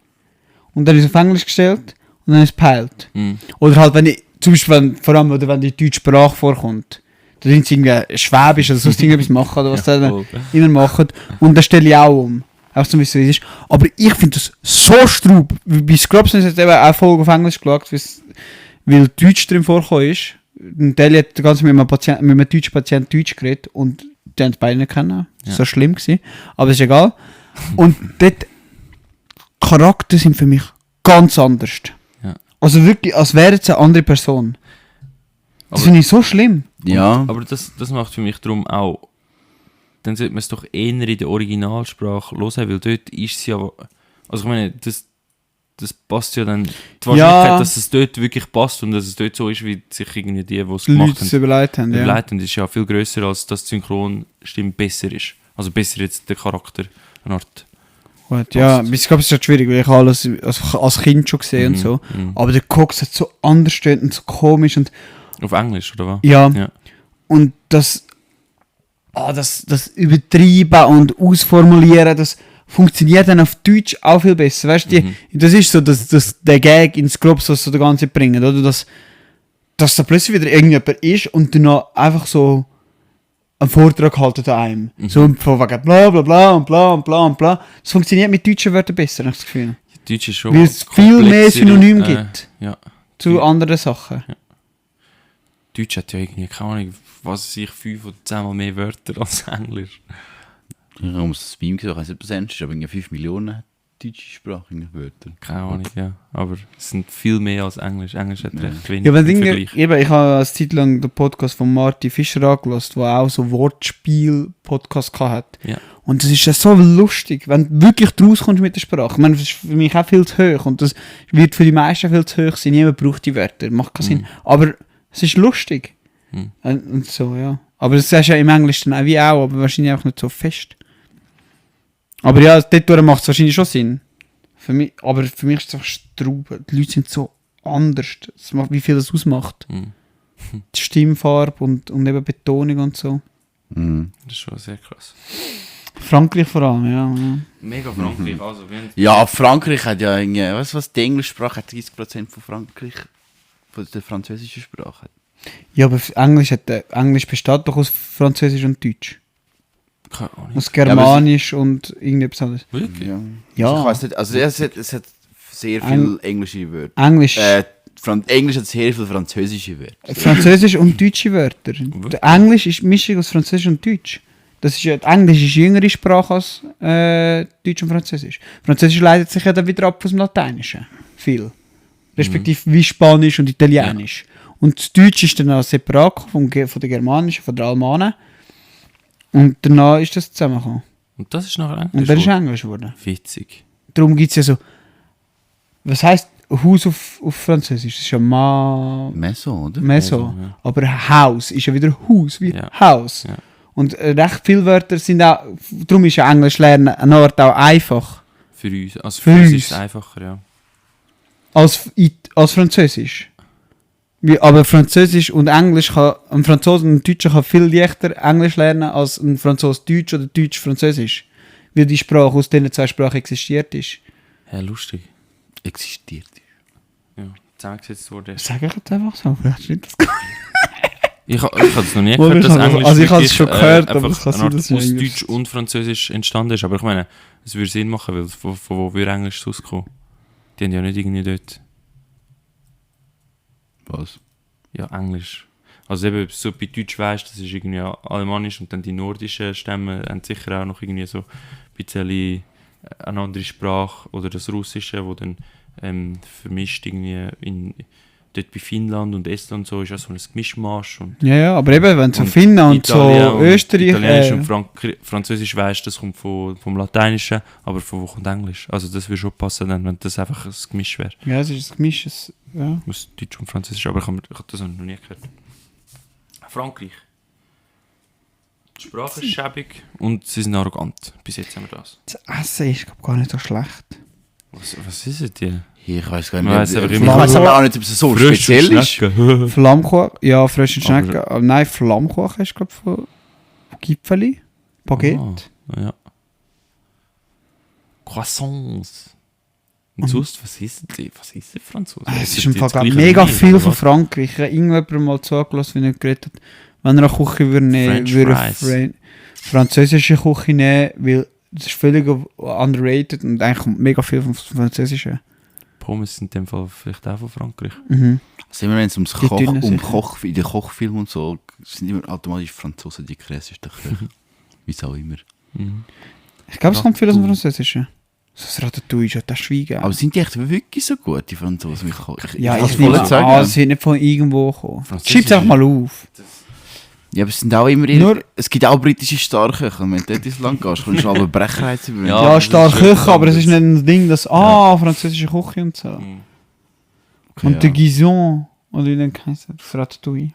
Und dann ist es auf Englisch gestellt und dann ist es peilt. Oder halt, wenn ich, zum Beispiel, vor allem, wenn die deutsche Sprache vorkommt, da sind sie irgendwie Schwäbisch oder so irgendwas machen, oder was da immer machen. Und dann stelle ich auch um. Auch so, wie es ist. Aber ich finde das so straub. Bei Scrubs haben sie jetzt eben auch Folge auf Englisch geschaut, weil Deutsch drin vorgekommen ist. Und der hat ganz mit einem deutschen Patienten Deutsch geredet und die haben es beide nicht kennen. Das war so schlimm gewesen. Aber ist egal. Und dort Charakter sind für mich ganz anders. Ja. Also wirklich, als wäre es eine andere Person. Das finde ich so schlimm. Ja. Aber das macht für mich darum auch, dann sollte man es doch eher in der Originalsprache hören, weil dort ist es ja, also ich meine, das passt ja dann, die Wahrscheinlichkeit, dass es dort wirklich passt und dass es dort so ist, wie sich irgendwie die es gemacht haben, überlegt haben, ist ja viel grösser, als dass die Synchronstimme besser ist. Also besser jetzt der Charakter, eine Art. Gut, ja, ich glaube, es ist halt schwierig, weil ich alles als Kind schon gesehen und so. Aber der Cox hat so anders steht und so komisch und... Auf Englisch, oder was? Ja. Und das Übertreiben und Ausformulieren, das funktioniert dann auf Deutsch auch viel besser. Weißt du, das ist so, dass der Gag ins Globs, was so der ganze bringt, oder? Dass da plötzlich wieder irgendjemand ist und dann noch einfach so einen Vortrag halten an einem. So von wegen bla bla bla und bla und bla und bla. Das funktioniert mit deutschen Wörtern besser, habe ich das Gefühl. Deutsch ist schon weil es viel mehr Synonym gibt zu anderen Sachen. Ja. Deutsch hat ja irgendwie, keine Ahnung, was weiß ich, 5 oder 10 Mal mehr Wörter als Englisch. Ich habe das Beam gesagt, ich weiß nicht, was es ist, aber 5 Millionen deutschsprachige Wörter. Keine Ahnung, ja. Aber es sind viel mehr als Englisch. Englisch hat recht wenig. Ja, weil ich habe eine Zeit lang den Podcast von Marty Fischer angelassen, der auch so Wortspiel-Podcast hatte. Ja. Und das ist ja so lustig, wenn du wirklich draus kommst mit der Sprache. Ich meine, das ist für mich auch viel zu hoch und das wird für die meisten viel zu hoch sein. Niemand braucht die Wörter, macht keinen Sinn. Aber es ist lustig. Und so, ja. Aber das ist ja im Englischen auch wie auch, aber wahrscheinlich auch nicht so fest. Aber ja, dort macht es wahrscheinlich schon Sinn. Aber für mich ist es einfach Straube. Die Leute sind so anders. Das macht, wie viel das ausmacht. Die Stimmfarbe und eben Betonung und so. Das ist schon sehr krass. Frankreich vor allem, ja. Mega Frankreich. Also, ja, Frankreich hat ja irgendwie, weißt du was, die Englischsprache hat 30% von Frankreich, von der französischen Sprache. Ja, aber Englisch besteht doch aus Französisch und Deutsch. Aus Germanisch und irgendetwas anderes. Wirklich? Ja. Ich weiß nicht, also es hat sehr viele englische Wörter. Englisch hat sehr viele französische Wörter. Französisch und deutsche Wörter. Der Englisch ist Mischung aus Französisch und Deutsch. Das ist ja, Englisch ist jüngere Sprache als Deutsch und Französisch. Französisch leitet sich ja dann wieder ab aus dem Lateinischen. Viel. Respektive wie Spanisch und Italienisch. Und das Deutsch ist dann auch separat von der Germanischen, von der Almanen. Und danach ist das zusammengekommen. Und das ist nachher Englisch? Und dann ist Englisch geworden. Witzig. Darum gibt es ja so... Was heisst Haus auf Französisch? Das ist ja Maison, oder? Maison. Ja. Aber Haus ist ja wieder Haus, wie Haus. Ja. Und recht viele Wörter sind auch... Darum ist ja Englisch lernen eine Art auch einfach. Für uns. Also für uns ist es einfacher, ja. Als Französisch. Aber Französisch und Englisch ein Franzose und ein Deutscher kann viel leichter Englisch lernen als ein Franzose Deutsch oder Deutsch Französisch. Weil die Sprache aus diesen zwei Sprachen existiert ist. Ja, lustig. Existiert. Ja, zusammengesetzt wurde. Sag ich jetzt einfach so, vielleicht stimmt das Ich habe es noch nie gehört, dass Englisch also ich habe es schon gehört, aber es kann sein, dass aus Deutsch und Französisch entstanden ist. Aber ich meine, es würde Sinn machen, weil von wo würde Englisch rauskommen? Die haben ja nicht irgendwie dort... Was? Ja, Englisch. Also eben, so bei Deutsch weisst, das ist irgendwie Alemannisch und dann die nordischen Stämme haben sicher auch noch irgendwie so ein bisschen eine andere Sprache oder das Russische, wo dann vermischt irgendwie in dort bei Finnland und Estland und so ist ja so ein Mischmasch. Und Ja, aber eben, wenn so und Finnland und Italien so und Österreich... Italienisch und Französisch weisst, das kommt vom Lateinischen, aber von wo kommt Englisch? Also das würde schon passen, dann, wenn das einfach ein Gemisch wäre. ja, es ist ein Gemisch. Ja. Aus Deutsch und Französisch, aber ich habe das noch nie gehört. Frankreich. Die Sprache ist schäbig und sie sind arrogant. Bis jetzt haben wir das. Das Essen ist, glaube ich, gar nicht so schlecht. Was ist es dir? Ich weiß gar Ich weiss nicht. aber Ich immer- weiß aber auch nicht, ob es so speziell ist. Flammkuchen, ja, frische Aber- Schnecken. Aber nein, Flammkuchen ist, glaube ich, von Gipfeli. Baguette. Ja. Croissants. Und sonst, was ist denn Franzosen? Es ist im Fall glaub, mega viel von Frankreich. Ich habe irgendjemand mal zugelassen, wie er geredet hat. Wenn er eine Küche würde nehmen, French würde er fries. französische Küche nehmen, weil das ist völlig underrated und eigentlich kommt mega viel vom Französischen. Pommes sind in dem Fall vielleicht auch von Frankreich. Mhm. Also immer wenn es Die dünnen sicher. in den Kochfilmen und so, sind immer automatisch Franzosen die krassesten Köche. Wie es auch immer. Mhm. Ich glaube, es kommt viel aus dem Französischen. So das Ratatouille ist ja das Schweigen. Aber sind die echt wirklich so gut, die Franzosen? Ja, kann's ich voll nehme nicht sagen. an, sie sind nicht von irgendwo gekommen. Französisch Schreib es einfach mal auf. Ja, aber es sind auch immer Nur- es gibt auch britische Starköche. Und wenn du dort ins Land gehst, kannst du aber Brechreiz übernehmen. Ja, Ja, das stark ist schon Küche, aber es ist anders. nicht ein Ding, dass französische Küche und so. Mhm. Okay, Und der Guison, oder wie den heisst das Ratatouille.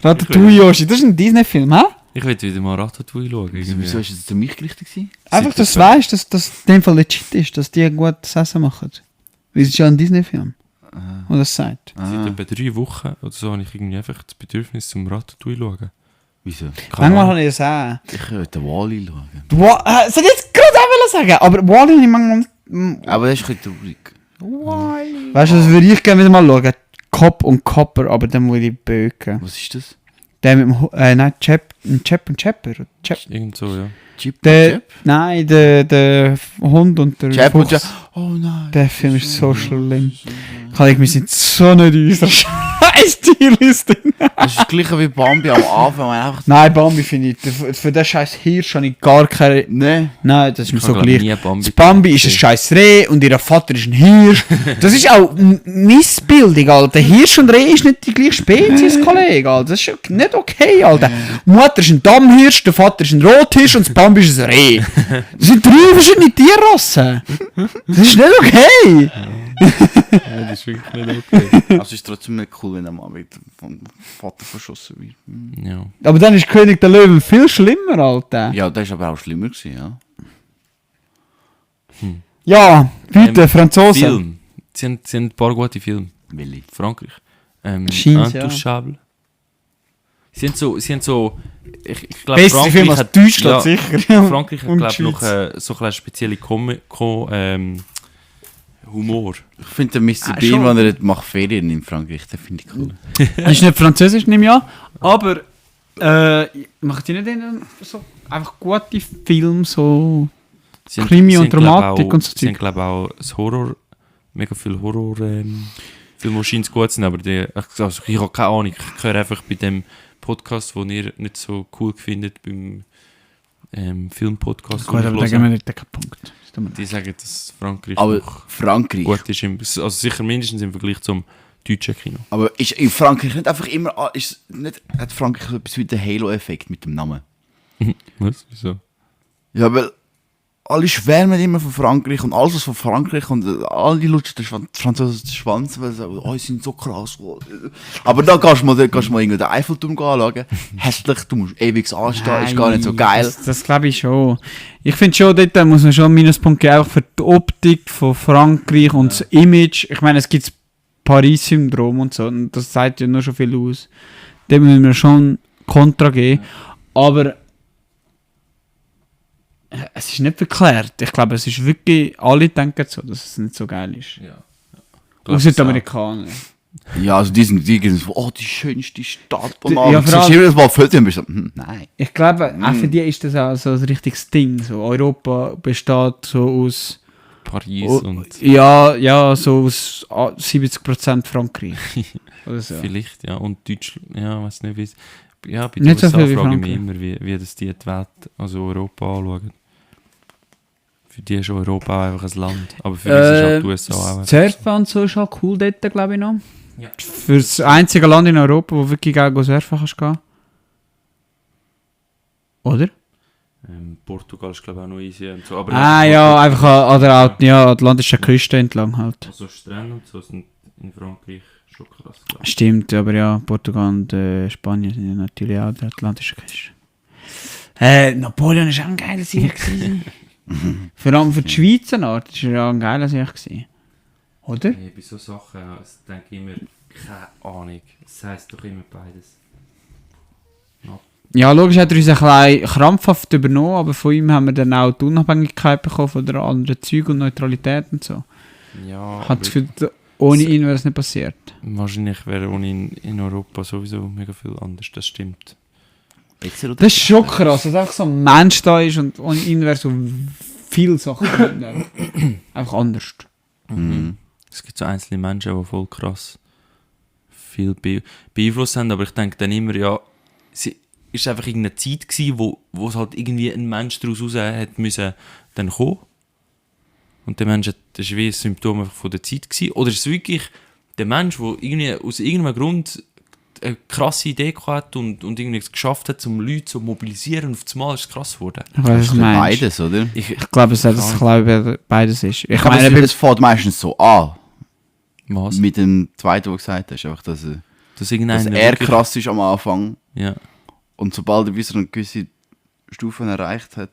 Ratatouille, Yoshi, das ist ein Disney-Film, hä? Ich will wieder mal Ratatouille schauen. Wieso irgendwie. ist es zu mich gerichtet gewesen? Einfach, dass du weißt, dass das in dem Fall legit ist, dass die gutes Essen machen. Weil es ist ja ein Disney-Film, der das sagt. Seit etwa 3 Wochen oder so habe ich irgendwie einfach das Bedürfnis zum Ratatouille schauen. Wieso? Manchmal habe ich das auch. Ich will den Wally schauen. Soll ich jetzt gerade auch sagen? Aber Wally habe ich manchmal... Aber das ist ein bisschen traurig. Weißt du, das würde ich gerne wieder mal schauen. Cop und Copper, aber dann muss ich böken. Was ist das? Der mit dem... nein, Chap und Chapper. Irgend so, ja. Chip Der... Nein, der Hund und der Chap und Fuchs. Chap. Oh nein. Der Film ist so schlimm. Wir sind so nicht in unserer scheiß Tierliste. Das ist das gleiche wie Bambi am Anfang. Man einfach... Nein, Bambi finde ich... Für den scheiß Hirsch habe ich gar keine... Nein. Nein, das ist mir Ich so habe, glaub, gleich. nie Bambi Das Bambi ist ein gesehen. scheiß Reh und ihr Vater ist ein Hirsch. Das ist auch Missbildung, Alter. Hirsch und Reh ist nicht die gleiche Spezies, Kollege, Alter. Das ist nicht okay, Alter. Die Mutter ist ein Dammhirsch, der Vater ist ein Rothirsch und das Bambi ist ein Reh. Das sind 3 verschiedene Tierrassen. Das ist nicht okay. Ja, das ist wirklich nicht okay. Also es ist trotzdem nicht cool, wenn der Mann mit vom Vater verschossen wird. Ja. Aber dann ist König der Löwen viel schlimmer, Alter. Ja, das war aber auch schlimmer gewesen, ja. Ja, weiter, Franzosen. Film. Sie haben ein paar gute Filme. Willi. Frankreich. Scheint's, ja. Intouchable. Sie haben so ich glaube, Beste Film als Deutschland, sicher. Frankreich hat, Und glaube ich, noch Schweiz. so eine spezielle Humor. Ich finde den Mr. Ah, Bean, schon. wenn er macht Ferien in Frankreich, den finde ich cool. Das ist nicht französisch, nehme ich an. Aber macht ihr nicht so einfach gute Filme, so Sie haben- Krimi sie und haben, glaub, Dramatik auch- und so Sie haben, Zeug? glaube ich, auch das Horror, mega viel Horror Filme, die scheint gut sind, aber also ich habe keine Ahnung. Ich höre einfach bei dem Podcast, den ihr nicht so cool findet, beim Filmpodcast. Gut, den aber ich da höre. gehen wir nicht den Punkt. Das tut mir leid. Die sagen, dass Frankreich Aber noch Frankreich. gut ist. Also sicher mindestens im Vergleich zum deutschen Kino. Aber ist in Frankreich nicht einfach immer... hat Frankreich so etwas wie den Halo-Effekt mit dem Namen? Was? Wieso? Ja, weil alle schwärmen immer von Frankreich und alles, was von Frankreich und alle lutschen den französischen Schwanz, weil sie sagen, oh, sie sind so krass. Aber da kannst du mal irgendwie den Eiffelturm anschauen. Hässlich, du musst ewig anstehen, ist gar nicht so geil. Das glaube ich schon. Ich finde schon, dort muss man schon einen Minuspunkt geben, auch für die Optik von Frankreich und das Image. Ich meine, es gibt das Paris-Syndrom und so, und das sagt ja nur schon viel aus. Da müssen wir schon Kontra geben. Aber es ist nicht verklärt. Ich glaube, es ist wirklich, alle denken so, dass es nicht so geil ist. Ja. Außer die Amerikaner. Ja, also die sind so, oh, die schönste Stadt. Und Ja, dann vor siehst allem- du das mal Foto und bist so, nein. Ich glaube, auch für die ist das auch so ein richtiges Ding. So, Europa besteht so aus... Paris Oh, und ja, so aus 70% Frankreich. Oder so. vielleicht, ja. Und Deutschland, ja, weiß nicht, wie es. Ja, bei Nicht den so USA viel wie frage ich mich Frankreich. immer, wie das die Welt, also Europa anschauen. Für die ist Europa einfach ein Land. Aber für uns ist halt die USA auch. Surfen und so ist halt cool dort, glaube ich noch. Ja. Für das einzige Land in Europa, wo wirklich geil surfen kannst gehen. Oder? Portugal ist glaube ich auch noch easy und so. Aber Ja, einfach an der atlantischen Küste entlang halt. Also Strände und so sind in Frankreich schon krass. Glaub. Stimmt, aber ja, Portugal und Spanien sind ja natürlich auch der atlantische Küste. Napoleon war auch ein geiler Sieg. Vor allem für die Schweizer Art war er ja ein geiler Sieg. Oder? Hey, bei so Sachen denke ich immer, keine Ahnung. Es heisst doch immer beides. Ja, logisch hat er uns ein bisschen krampfhaft übernommen, aber von ihm haben wir dann auch die Unabhängigkeit bekommen von der anderen Zeug und Neutralität und so. Ja, Hat für ohne ihn wäre es nicht passiert. wahrscheinlich wäre ohne ihn in Europa sowieso mega viel anders, das stimmt. Das ist schon krass, dass einfach so ein Mensch da ist und ohne ihn wäre so viele Sachen einfach anders. Mhm. Es gibt so einzelne Menschen, die voll krass viel beeinflusst haben, aber ich denke dann immer, ja, es war einfach irgendeine Zeit gewesen, wo es halt irgendwie ein Mensch daraus raus hat müssen dann kommen. Und der Mensch, das war wie ein Symptom einfach von der Zeit gewesen. Oder ist es wirklich der Mensch, der irgendwie aus irgendeinem Grund eine krasse Idee hat und irgendwie es geschafft hat, um Leute zu mobilisieren und auf das Mal ist es krass geworden. Ich weiß, was du meinst. Beides, oder? Ich glaube, beides ist. Ich Aber meine, es fängt meistens so an. Was? Mit dem zweiten, was du gesagt hast. Einfach, dass Dass irgendeiner er wirklich- krass ist am Anfang. Ja. Und sobald er wieder eine gewisse Stufe erreicht hat,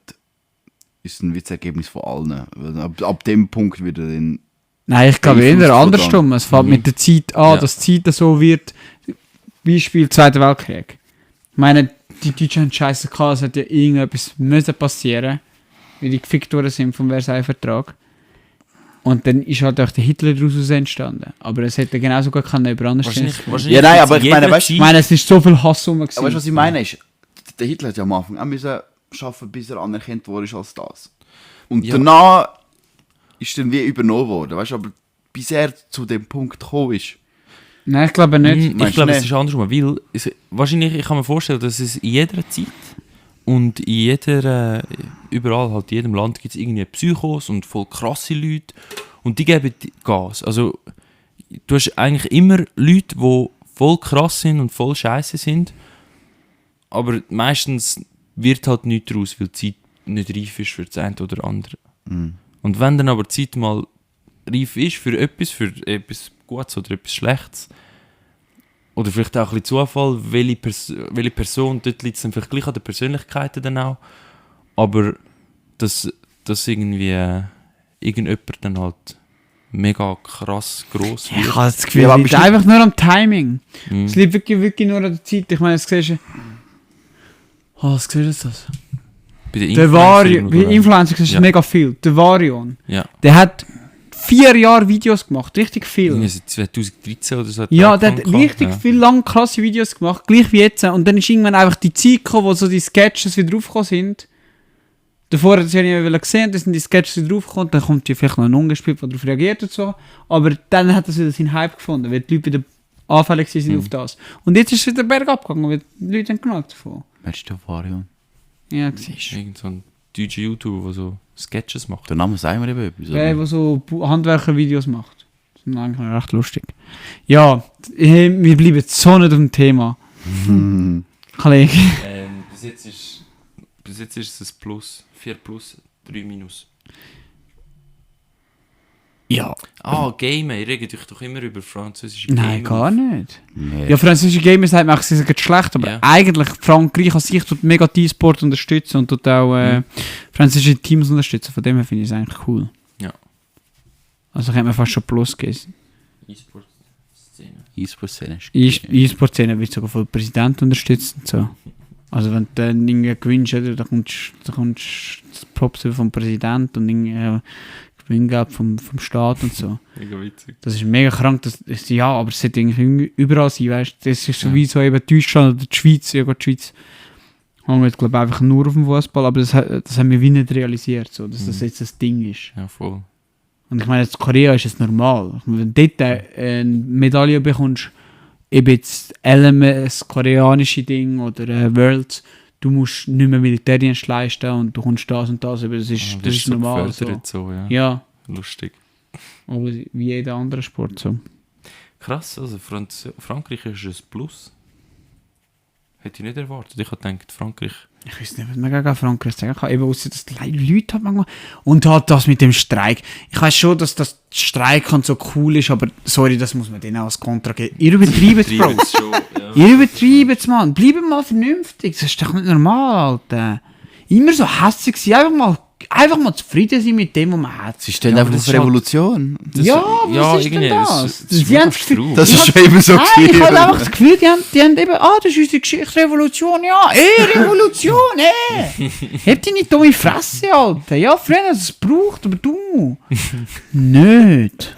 ist dann wie das Ergebnis von allen. Weil ab dem Punkt wird er dann... nein, ich glaube Einfluss eher von andersrum. Es fängt mit der Zeit an, Ja. dass die Zeit so wird. Beispiel Zweiter Weltkrieg. Ich meine, die Deutschen haben scheiße gehabt, es hat ja irgendetwas müssen passieren, wie die gefickt worden sind vom Versailles-Vertrag. Und dann ist halt auch der Hitler daraus entstanden. Aber es hätte genauso gut über anders sein können. Ja, nein, aber ich meine, weißt du, Ich meine, es ist so viel Hass rum. aber weißt du, was ich meine ist, der Hitler hat ja am Anfang auch müssen schaffen, bis er anerkannt wurde als das. Und Ja. danach ist dann wie übernommen worden, weißt du, aber bis er zu dem Punkt gekommen ist. Nein, ich glaube nicht. Ich Meinst glaube, du es ist andersrum, weil wahrscheinlich, ich kann mir vorstellen, dass es in jeder Zeit und in jeder, überall halt in jedem Land gibt es irgendwie Psychos und voll krasse Leute und die geben Gas. Also du hast eigentlich immer Leute, die voll krass sind und voll scheiße sind, aber meistens wird halt nichts daraus, weil die Zeit nicht reif ist für das eine oder andere. Mhm. Und wenn dann aber die Zeit mal reif ist für etwas Gutes oder etwas Schlechtes, oder vielleicht auch ein bisschen Zufall, welche Person, dort liegt es dann vielleicht gleich an den Persönlichkeiten dann auch, aber dass irgendwie irgendjemand dann halt mega krass gross wird. Ich habe das Gefühl, Ja, es aber liegt bestimmt- einfach nur am Timing. Mhm. Es liegt wirklich nur an der Zeit. Ich meine, es siehst du... Oh, was siehst du das? Bei den Der Influencern Vario, oder- bei Influencer siehst du Ja. mega viel. Der Varion, Ja, der hat 4 Jahre Videos gemacht, richtig irgendwie viel. seit 2013 oder so. Ja, der hat angefangen richtig gehabt. viel lang krasse Videos gemacht, gleich wie jetzt. Und dann ist irgendwann einfach die Zeit gekommen, wo so die Sketches wieder draufgekommen sind. Davor hat es ja niemand gesehen, dann sind die Sketches wieder draufgekommen, dann kommt ja vielleicht noch ein ungespielt, der darauf reagiert und so. Aber dann hat er wieder seinen Hype gefunden, weil die Leute wieder anfällig sind auf das. Und jetzt ist es wieder bergab gegangen, weil die Leute haben genug davon. Weißt du, der Varion? Ja, siehst du. Irgend so ein deutscher YouTuber, der so Sketches macht. Der Name sagt mir eben etwas. Der so Handwerker-Videos macht. Das ist eigentlich recht lustig. Ja, wir bleiben so nicht auf dem Thema. Kollege. Bis jetzt ist es ein Plus, 4 plus, 3 minus. Ja. Ah, Gamer, ihr redet euch doch immer über französische Nein, gar nicht. Nee. Ja, französische Gamer sagt man, sie sind schlecht, aber Ja. eigentlich Frankreich an sich tut mega E-Sport unterstützen und tut auch französische Teams unterstützen. Von dem her finde ich es eigentlich cool. Ja. Also könnte man fast schon Plus geben. E-Sport-Szene. E-Sport-Szene ist E-Sport-Szene wird sogar von Präsidenten unterstützt und so. Also wenn du dann irgendwie gewinnst, oder, dann kommst du das Props vom Präsidenten und irgendwie Gewinngeld vom Staat und so. Mega witzig. Das ist mega krank. Ja, aber es sollte irgendwie überall sein, weißt du. Das ist Ja. sowieso eben Deutschland oder die Schweiz. Ja, die Schweiz hängt, glaube ich, einfach nur auf dem Fußball, aber das haben wir wie nicht realisiert, so, dass das jetzt das Ding ist. Ja, voll. Und ich meine, in Korea ist es normal. Wenn du dort eine Medaille bekommst, eben jetzt LMS, das koreanische Ding oder Worlds, du musst nicht mehr Militärdienst leisten und du kommst das und das, aber das ist so normal. So. So, ja. Ja, Lustig. aber wie jeder andere Sport so. Krass, also Frankreich ist ein Plus. Hätte ich nicht erwartet. Ich habe gedacht, Frankreich... Ich weiß nicht, was man gegen Frankreich sagen kann. Eben ausser, dass die Leute halt manchmal... Und halt das mit dem Streik. Ich weiß schon, dass das Streik und so cool ist, aber sorry, das muss man denen auch als Kontra geben. Ihr übertreibt es, Bro. schon, ja. Ihr übertreibt es, Mann. Bleibt mal vernünftig. Das ist doch nicht normal, Alter. Immer so hässlich sein. Einfach mal zufrieden sein mit dem, was man hat. Es ist dann einfach eine Revolution. Ja, was ist denn das? Sie haben das Gefühl, Das ist schon immer so nein, ich habe einfach das Gefühl, die haben eben, das ist unsere Geschichte, Revolution, ja, Revolution, Habt ihr nicht dumme Fresse, Alter? Ja, früher hat es gebraucht, aber du nicht.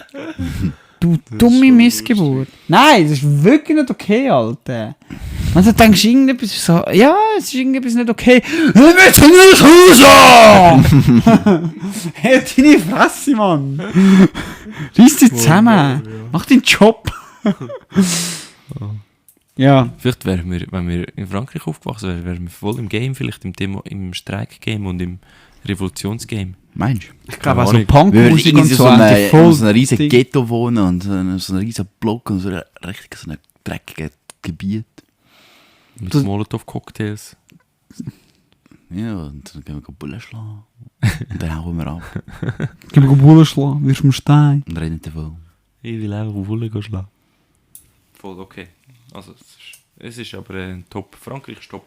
Du dumme Missgeburt. Nein, das ist wirklich nicht okay, Alter. Man sagt, denkst du irgendetwas so, ja, es ist irgendetwas nicht okay. Wir müssen nicht raus! Halt deine Fresse, Mann! Reiss dich zusammen! Mach deinen Job! Ja. Vielleicht wären wir, wenn wir in Frankreich aufgewachsen wären, wären wir voll im Game, vielleicht im Streik-Game und im Revolutionsgame. Meinst du? Ich glaube, also Wir würden Punkmusik und irgendwie so so haben die voll... in so einem riesigen Ghetto wohnen und so einem riesigen Block und so ein richtig so ein dreckiges Gebiet. Mit Das- Molotow-Cocktails. Ja, und dann gehen wir Bullen schlagen. Und dann hauen wir ab Gib mir Bullen schlagen, wirst du am Stein. und rennen davon. Ich will auch Bullen schlagen. Voll okay. Also es ist aber ein Top. Frankreich ist top.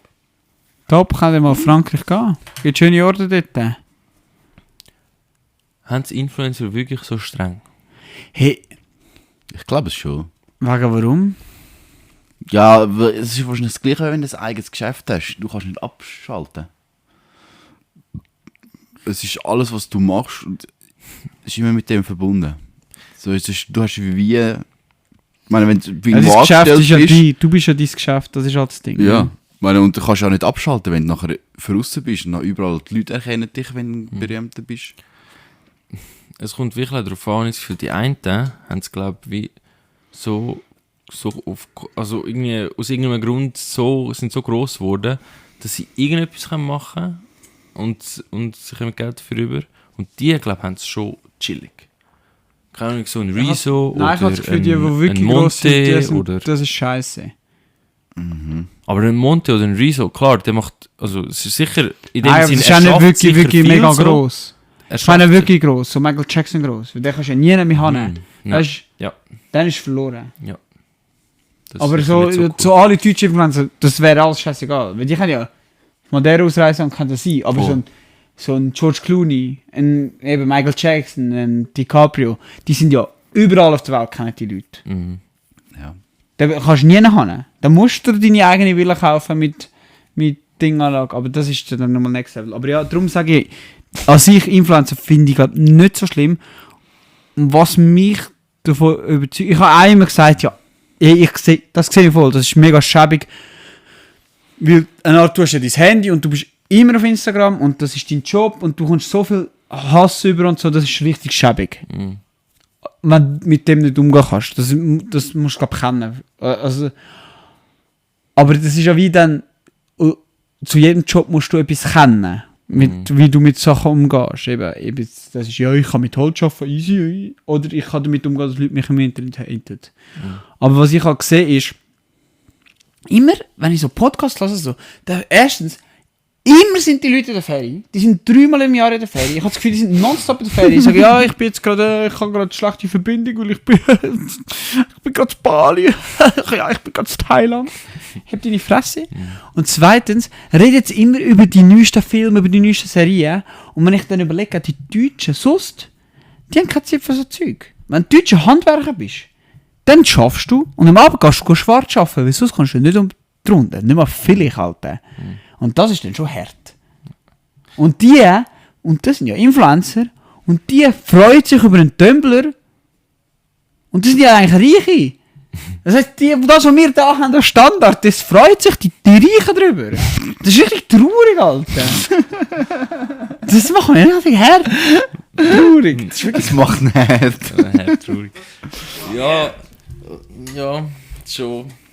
Top, kann ich mal auf Frankreich gehen. Gibt schöne Orte dort. Haben die Influencer wirklich so streng? Hey, Ich glaube es schon. wegen warum? Ja, es ist wahrscheinlich das Gleiche, wenn du ein eigenes Geschäft hast. Du kannst nicht abschalten. Es ist alles, was du machst, und es ist immer mit dem verbunden. So, du hast wie... Ich meine, wenn du Ja, irgendwo das Geschäft angestellt ist ja bist... du bist ja dein Geschäft, das ist halt das Ding. Ja. Ich meine, und du kannst auch nicht abschalten, wenn du nachher draussen bist und noch überall die Leute erkennen dich, wenn du berühmter bist. Es kommt wirklich darauf an, für die einen haben sie, glaube ich, wie so also irgendwie aus irgendeinem Grund sind so gross geworden, dass sie irgendetwas machen können und sie kommen Geld dafür über. Und die, glaube ich, haben es schon chillig. Keine Ahnung, so ein Rezo Nein, ich habe das oder Gefühl, die wirklich ein gross sind, Monte oder... das ist scheiße. Aber ein Monte oder ein Rezo, klar, der macht... Also es ist sicher... In dem Nein, aber Sinne, es ist auch nicht wirklich viel mega so. gross. Ich meine wirklich gross, so Michael Jackson gross. Den kannst du ja nie mehr haben. Ja. Weißt du, Ja. dann ist es verloren. Ja. Das Aber ist so, nicht cool. so alle deutschen Influencer, das wäre alles scheißegal. Weil die können ja Madeira ausreisen und kann das sein. Aber Oh. so ein George Clooney, eben Michael Jackson, ein DiCaprio, die sind ja überall auf der Welt, kennen die Leute. Mhm. Ja. Da kannst du nie haben. Da musst du deine eigene Villa kaufen mit Dinganlage. Aber das ist dann nochmal Next Level. Aber ja, darum sage ich, an sich Influencer finde ich glaub, nicht so schlimm. Und was mich davon überzeugt, ich habe einmal gesagt, ja, das sehe ich voll, das ist mega schäbig. Weil eine Art, du hast ja dein Handy und du bist immer auf Instagram und das ist dein Job und du kommst so viel Hass über und so, das ist richtig schäbig. Mhm. Wenn du mit dem nicht umgehen kannst. Das musst du, glaube ich, kennen. Also, aber das ist ja wie dann, zu jedem Job musst du etwas kennen, wie du mit Sachen umgehst. Eben, das ist ja, ich kann mit Holz arbeiten, easy, oder ich kann damit umgehen, dass Leute mich im Internet haten. Aber was ich halt sehe ist, immer, wenn ich so Podcasts höre, so, erstens, immer sind die Leute in der Ferie. Die sind 3-mal im Jahr in der Ferie. Ich habe das Gefühl, die sind nonstop in der Ferie. Ich sage, ja, ich habe gerade eine schlechte Verbindung, weil ich bin gerade in Bali. Ja, ich bin gerade in Thailand. Ich habe deine Fresse. Und zweitens, redet sie immer über die neuesten Filme, über die neuesten Serien. Und wenn ich dann überlege, die Deutschen sonst, die haben keine Zeit für so Zeug. Wenn du deutscher Handwerker bist, dann schaffst du und am Abend gehst du schwarz arbeiten, weil sonst kommst du nicht drunter. Nicht mal vielleicht halt. Und das ist dann schon hart. Und das sind ja Influencer, und die freuen sich über einen Tumblr. Und das sind ja eigentlich Reiche. Das heisst, das, was wir da haben, der Standard, das freut sich die Reichen drüber. Das ist richtig traurig, Alter. Das macht mich richtig hart. Traurig. Das ist wirklich... Das macht nicht. Ja, traurig. Ja,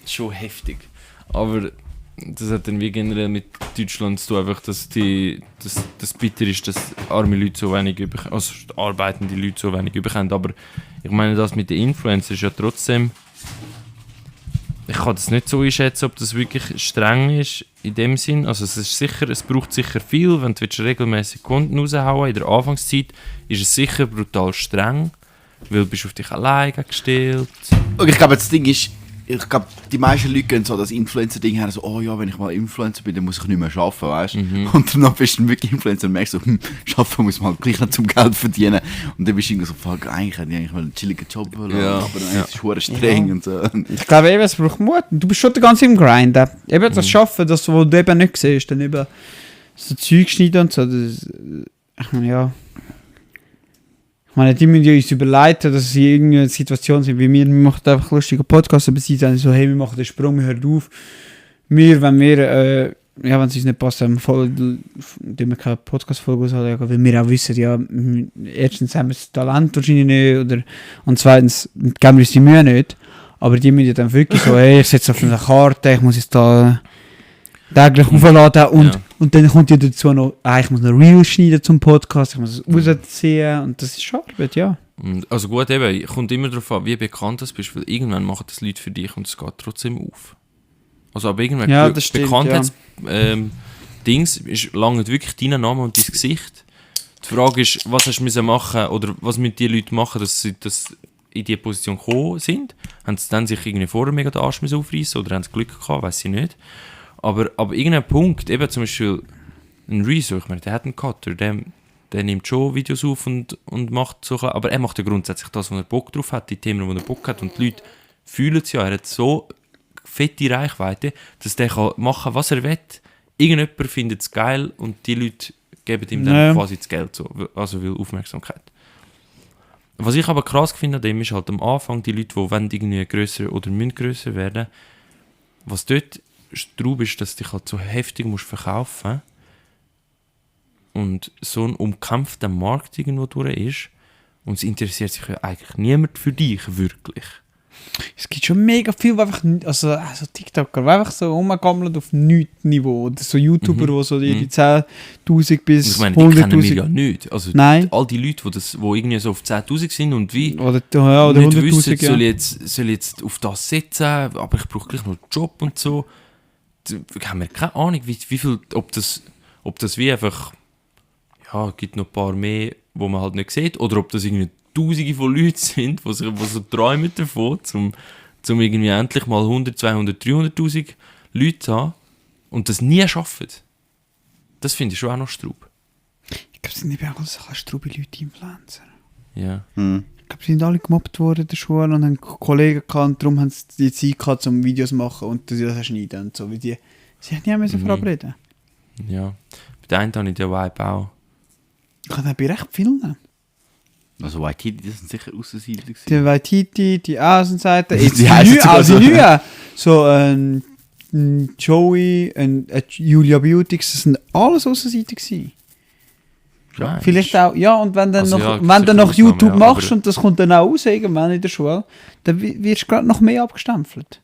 schon heftig. Aber das hat dann wie generell mit Deutschland zu tun, einfach, dass das bitter ist, dass arme Leute so wenig überkommen, also arbeitende Leute so wenig überkommen. Aber ich meine, das mit den Influencern ist ja trotzdem, ich kann das nicht so einschätzen, ob das wirklich streng ist in dem Sinn. Also es braucht sicher viel, wenn du regelmäßig Content raushauen in der Anfangszeit, ist es sicher brutal streng, weil du bist auf dich alleine gestellt. Und ich glaube, das Ding ist, die meisten Leute gehen so das Influencer-Ding her, so, oh ja, wenn ich mal Influencer bin, dann muss ich nicht mehr arbeiten, weißt du? Und dann bist du wirklich Influencer und merkst so, arbeiten muss man halt gleich noch zum Geld verdienen. Und dann bist du irgendwie so, fuck, eigentlich hätte ich eigentlich mal einen chilligen Job wollen, aber dann ist es verdammt streng und so. Ich glaube eben, es braucht Mut. Du bist schon den ganzen im Grinden. Eben das Schaffen, das, was du eben nicht siehst, dann eben so Zeug schneiden und so, das, ich meine, ja. Ich meine, die müssen uns überleiten, dass sie in irgendeiner Situation sind, wie wir machen einfach lustige Podcasts, aber sie sagen so, hey, wir machen den Sprung, wir hören auf. Wenn es uns nicht passt, dann wir keine Podcast-Folge auslegen, weil wir auch wissen, ja, erstens haben wir das Talent wahrscheinlich nicht, und zweitens geben wir uns die Mühe nicht. Aber die müssen dann wirklich so, hey, ich setze auf eine Karte, ich muss jetzt da täglich aufladen und dann kommt ja dazu noch, ich muss noch Reels schneiden zum Podcast, ich muss es rausziehen und das ist schon Arbeit, ja. Also gut, eben, kommt immer darauf an, wie bekannt du bist, weil irgendwann machen das Leute für dich und es geht trotzdem auf. Also aber irgendwann Bekanntheit, Dings, ist lange wirklich dein Name und dein Gesicht. Die Frage ist, was hast du machen oder was müssen die Leute machen, dass sie in diese Position gekommen sind? Haben sie dann sich irgendwie vorher mega den Arsch aufreißen oder haben sie Glück gehabt, weiss ich nicht. Aber irgendein Punkt, eben zum Beispiel ein Rezo, ich meine, der hat einen Cutter, der nimmt schon Videos auf und macht so, aber er macht ja grundsätzlich das, wo er Bock drauf hat, die Themen, wo er Bock hat und die Leute fühlen es ja, er hat so fette Reichweite, dass der kann machen, was er will. Irgendjemand findet es geil und die Leute geben ihm dann quasi das Geld, so, also will Aufmerksamkeit. Was ich aber krass finde an dem ist halt am Anfang, die Leute, die wollen irgendwie grösser oder müssen grösser werden, was dort Straub ist, dass du dich halt so heftig musst verkaufen und so ein umkämpfter Markt irgendwo durch ist und es interessiert sich ja eigentlich niemand für dich wirklich. Es gibt schon mega viel, wo einfach, also TikToker, die einfach so rumgammeln auf nichts Niveau. Oder so YouTuber, die so die 10'000 bis 100'000... Ich meine, die kennen wir ja nicht. Also nein. All die Leute, die irgendwie so auf 10'000 sind und wie oder 100'000, soll ich jetzt auf das setzen, aber ich brauche gleich noch einen Job und so. Da haben wir keine Ahnung, wie viel, ob das wie einfach, ja, gibt noch ein paar mehr, die man halt nicht sieht, oder ob das irgendwie Tausende von Leuten sind, die so träumen davon, zum irgendwie endlich mal 100, 200, 300'000 Leute zu haben und das nie schaffen. Das finde ich schon auch noch Straub. Ich glaube, es sind nicht auch so Straube Leute Influencer. Ja. Ich glaube, sie sind alle gemobbt worden in der Schule und haben Kollegen gehabt und darum haben sie die Zeit gehabt, um Videos zu machen und das schneiden und so. Wie sie hätten nie verabreden. Ja. Bei der einen habe ich den Vibe auch. Ich habe bei recht vielen. Also Waititi, das sind sicher Aussenseiter gewesen. Die Waititi, die Außenseiter, die heißen sogar so. So ein Joey, ein Julia Beautix, das sind alles Außenseiter gewesen. Ja, vielleicht auch, ja, und wenn dann also noch, ja, wenn du noch YouTube machst aber und das kommt dann auch raus irgendwann in der Schule, dann wirst du gerade noch mehr abgestempelt.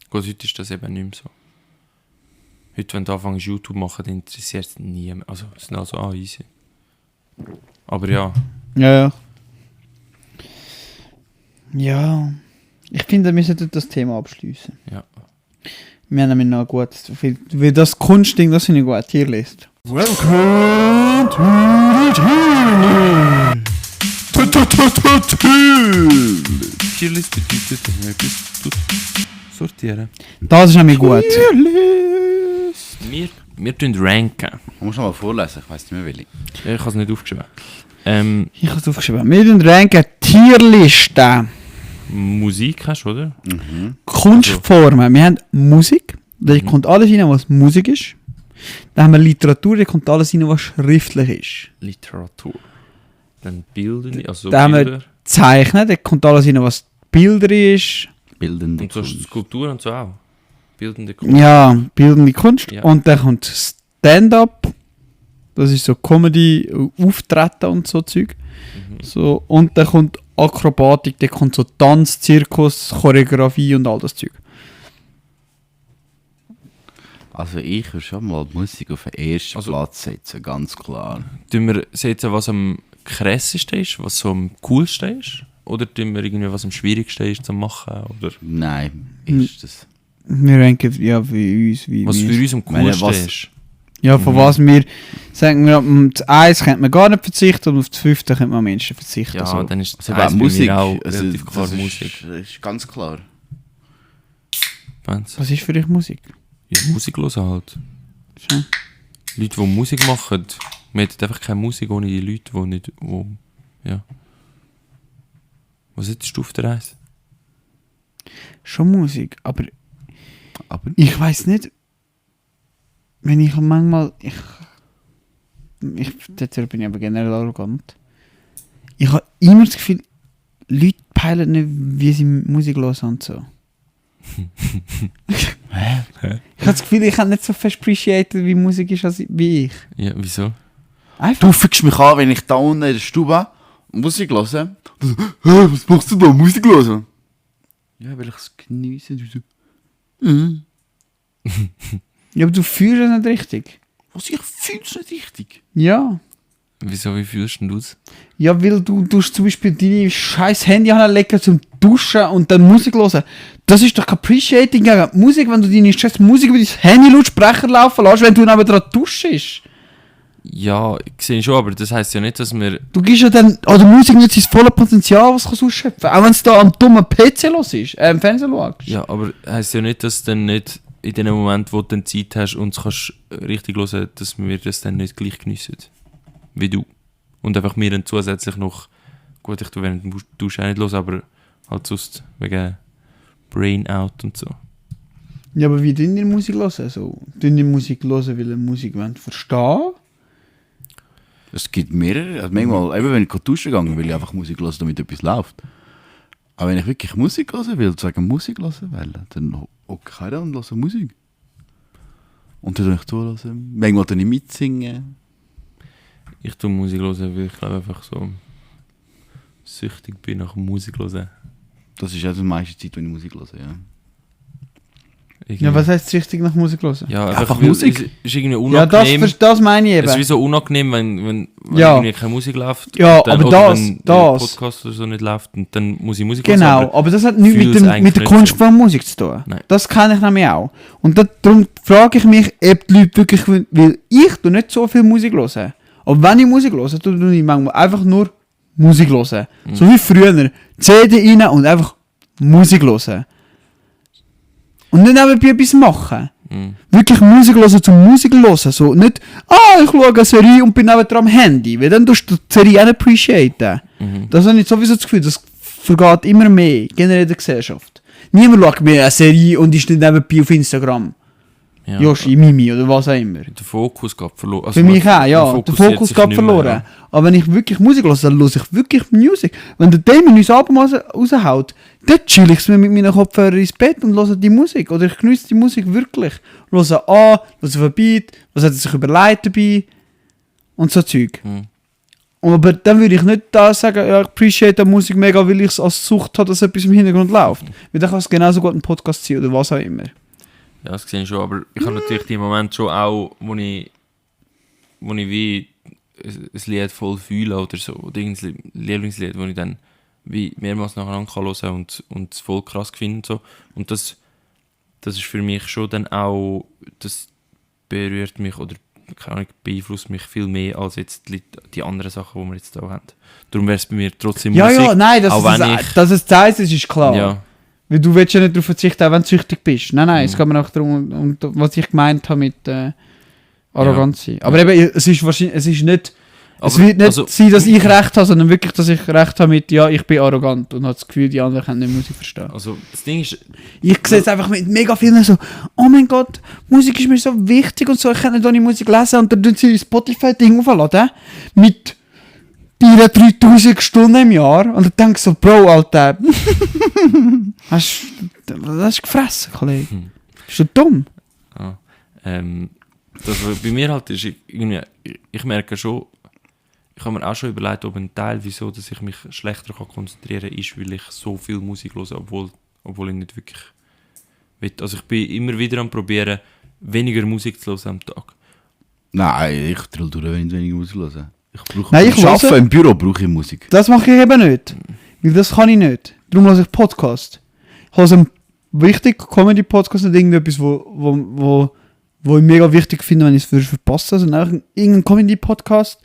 Gut, heute ist das eben nicht mehr so. Heute, wenn du anfängst YouTube zu machen, dann interessiert es niemand. Also, es sind also easy. Aber ja. Ja. Ja. Ich finde, wir sollten das Thema abschließen. Ja. Wir haben nämlich noch gut, weil das Kunstding, das finde ich gut, Tierlist. Welcome to the Tierlist bedeutet, dass man etwas sortieren. Das ist nämlich gut. Wir tun ranken. Du musst noch mal vorlesen, ich weiss nicht mehr welche. Ich habe es nicht aufgeschrieben. Ich habe es aufgeschrieben. Wir tun ranken Tierlisten. Musik hast du, oder? Kunstformen. Wir haben Musik. Da kommt alles rein, was Musik ist. Dann haben wir Literatur, da kommt alles rein, was schriftlich ist. Literatur. Dann Bilder, also da haben Bilder. wir Zeichnen, da kommt alles rein, was Bilder ist. Bildende Und so Kunst. Skulptur und so auch. Bildende Kunst. Ja, bildende Kunst. Ja. Und dann kommt Stand-up. Das ist so Comedy, Auftreten und so Zeug. So, und dann kommt Akrobatik, dann kommt so Tanz, Zirkus, Choreografie und all das Zeug. Also ich würde schon mal die Musik auf den ersten Platz setzen, ganz klar. Tun wir setzen, was am krassesten ist, was so am coolsten ist? Oder tun wir irgendwie, was am schwierigsten ist zu machen? Oder Nein, ist das. Wir ranken ja für uns, wie was wir- für uns am Meine, coolsten was- ist? Ja, von was wir sagen wir, auf das 1 könnte man gar nicht verzichten und auf das 5 könnte man am menschsten verzichten. Ja, so. dann ist Also eins bei mir Musik, auch also, relativ klar das Musik. ist ganz klar. Wenn's- Was ist für dich Musik? Ja, Musik hören halt. Schon. Leute, die Musik machen, wir hätten einfach keine Musik ohne die Leute, die nicht... ja. Was ist die Stufe der Reise? Schon Musik, aber Aber ich weiß nicht, wenn ich manchmal... Dazu bin ich aber generell arrogant. Ich habe immer das Gefühl, Leute peilen nicht, wie sie Musik hören und so. Ich habe das Gefühl, ich habe nicht so fest appreciated, wie Musik ist, wie ich. Ja, wieso? Einfach. du fickst mich an, wenn ich da unten in der Stube Musik höre. Was machst du da? Musik hören? Ja, weil ich es geniesse. Ja, aber du fühlst es nicht richtig. Was, ich fühle es nicht richtig. Ja. Wieso, wie fühlst du das? Ja, weil du tust zum Beispiel deine scheiß Handy anlegen zum Duschen und dann Musik hören. Das ist doch kein Appreciating gegen die Musik, wenn du deine scheiß Musik über dein Handy-Lautsprecher laufen lässt, wenn du neben dran duschst. Ja, ich sehe schon, aber das heisst ja nicht, dass wir... Du gibst ja dann an der Musik nicht sein volles Potenzial, was es ausschöpfen kann. Auch wenn es da am dummen PC los ist, im Fernsehen schaust. Ja, aber heisst ja nicht, dass dann nicht in dem Moment, wo du dann Zeit hast und es kannst richtig hören, dass wir das dann nicht gleich geniessen. Wie du. Und einfach mir dann zusätzlich noch... Gut, ich tue während dem Duschen auch nicht hören, aber halt sonst wegen Brain Out und so. Ja, aber wie tun die Musik hören? So, tun die Musik hören, weil die Musik verstehen? Es gibt mehrere. Also manchmal, eben wenn ich duschen gehe, will ich einfach Musik hören, damit etwas läuft. Aber wenn ich wirklich Musik hören will, sagen Musik hören will, dann hocke ich her und höre Musik. Und dann tue ich zuhören. Manchmal tue ich mitsingen. Ich tue Musik hören, weil ich glaube einfach so süchtig bin nach Musik hören. Das ist also die meiste Zeit, wenn ich Musik höre, ja. Irgendwie. Ja, was heisst richtig nach Musik hören? Ja, Einfach weil Musik. Es ist irgendwie Ja, unangenehm. das meine ich Es ist wie eben. so unangenehm, wenn Ja. irgendwie keine Musik läuft. Ja, und dann, aber oder das- wenn das. der Podcast oder so nicht läuft und dann muss ich Musik hören, Genau, aber aber das hat nichts fühl's mit der eigentlich nicht Kunst so. von Musik zu tun. Nein. Das kenne ich nämlich auch. Und darum frage ich mich, ob die Leute wirklich, weil ich tue nicht so viel Musik hören. Aber wenn ich Musik höre, tue ich manchmal einfach nur Musik hören. So wie früher. CD rein und einfach Musik hören. Und nicht nebenbei etwas machen. Wirklich Musik hören zum Musik hören. So nicht, ich schaue eine Serie und bin nebendran am Handy. Weil dann tust du die Serie auch nicht appreciaten. Das habe ich sowieso das Gefühl, das vergeht immer mehr, generell in der Gesellschaft. Niemand schaut mehr eine Serie und ist nicht nebenbei auf Instagram. ja, Yoshi, Mimi oder was auch immer. der Fokus geht verloren. Also Für mich man- auch, ja. man Der fokussiert Fokus sich geht nicht mehr, verloren. ja. Aber wenn ich wirklich Musik höre, dann höre ich wirklich Musik. Wenn der Damon uns Album raushaut, dann chill ich mit meinen Kopfhörern ins Bett und höre die Musik. Oder ich genieße die Musik wirklich. Höre an, höre auf ein Beat, was hat er sich überlegt dabei und so Zeug. Aber dann würde ich nicht da sagen, ja, ich appreciate die Musik mega, weil ich es als Sucht habe, dass etwas im Hintergrund läuft. Weil dann kann es genauso gut ein Podcast sein oder was auch immer. Ja, das sehe ich schon, aber ich habe natürlich die Momente schon auch, wo ich wie ein Lied voll fühle oder so, oder irgendein Lieblingslied, wo ich dann wie mehrmals nacheinander kann hören und es voll krass finde und so. Und das ist für mich schon dann auch, das berührt mich oder keine Ahnung, beeinflusst mich viel mehr als jetzt die anderen Sachen, die wir jetzt da haben. Darum wäre es bei mir trotzdem Ja, Musik. ja, nein, auch wenn ich, dass es Zeit ist, ist klar. ja, Weil du willst ja nicht darauf verzichten, auch wenn du süchtig bist. Nein, es geht mir auch darum, was ich gemeint habe mit Arroganz sein. Aber eben, es ist wahrscheinlich, es ist nicht, es Aber, wird nicht also- sein, dass ich recht habe, sondern wirklich, dass ich recht habe mit, ja, ich bin arrogant und habe das Gefühl, die anderen können nicht Musik verstehen. also das Ding ist, Ich sehe es einfach mit mega vielen so, oh mein Gott, Musik ist mir so wichtig und so, ich kann nicht ohne Musik lesen und dann tun sie Spotify-Ding aufladen mit deinen 3000 Stunden im Jahr und dann denke ich so, Bro, Alter, das ist gefressen, Kollege. Bist du dumm? das was bei mir halt ist, irgendwie, ich merke schon, ich habe mir auch schon überlegt, ob ein Teil, wieso dass ich mich schlechter konzentrieren kann, ist, weil ich so viel Musik höre, obwohl ich nicht wirklich will. Also ich bin immer wieder am probieren, weniger Musik zu hören am Tag? Nein, ich drill durch, wenn ich weniger Musik höre. Nein, ich arbeite höre- im Büro, brauche ich Musik. Das mache ich eben nicht. Weil das kann ich nicht. Darum höre ich Podcast. Ich höre einen wichtigen Comedy-Podcast, nicht irgendetwas, wo ich mega wichtig finde, wenn ich es verpasse. Also einfach irgendein Comedy-Podcast.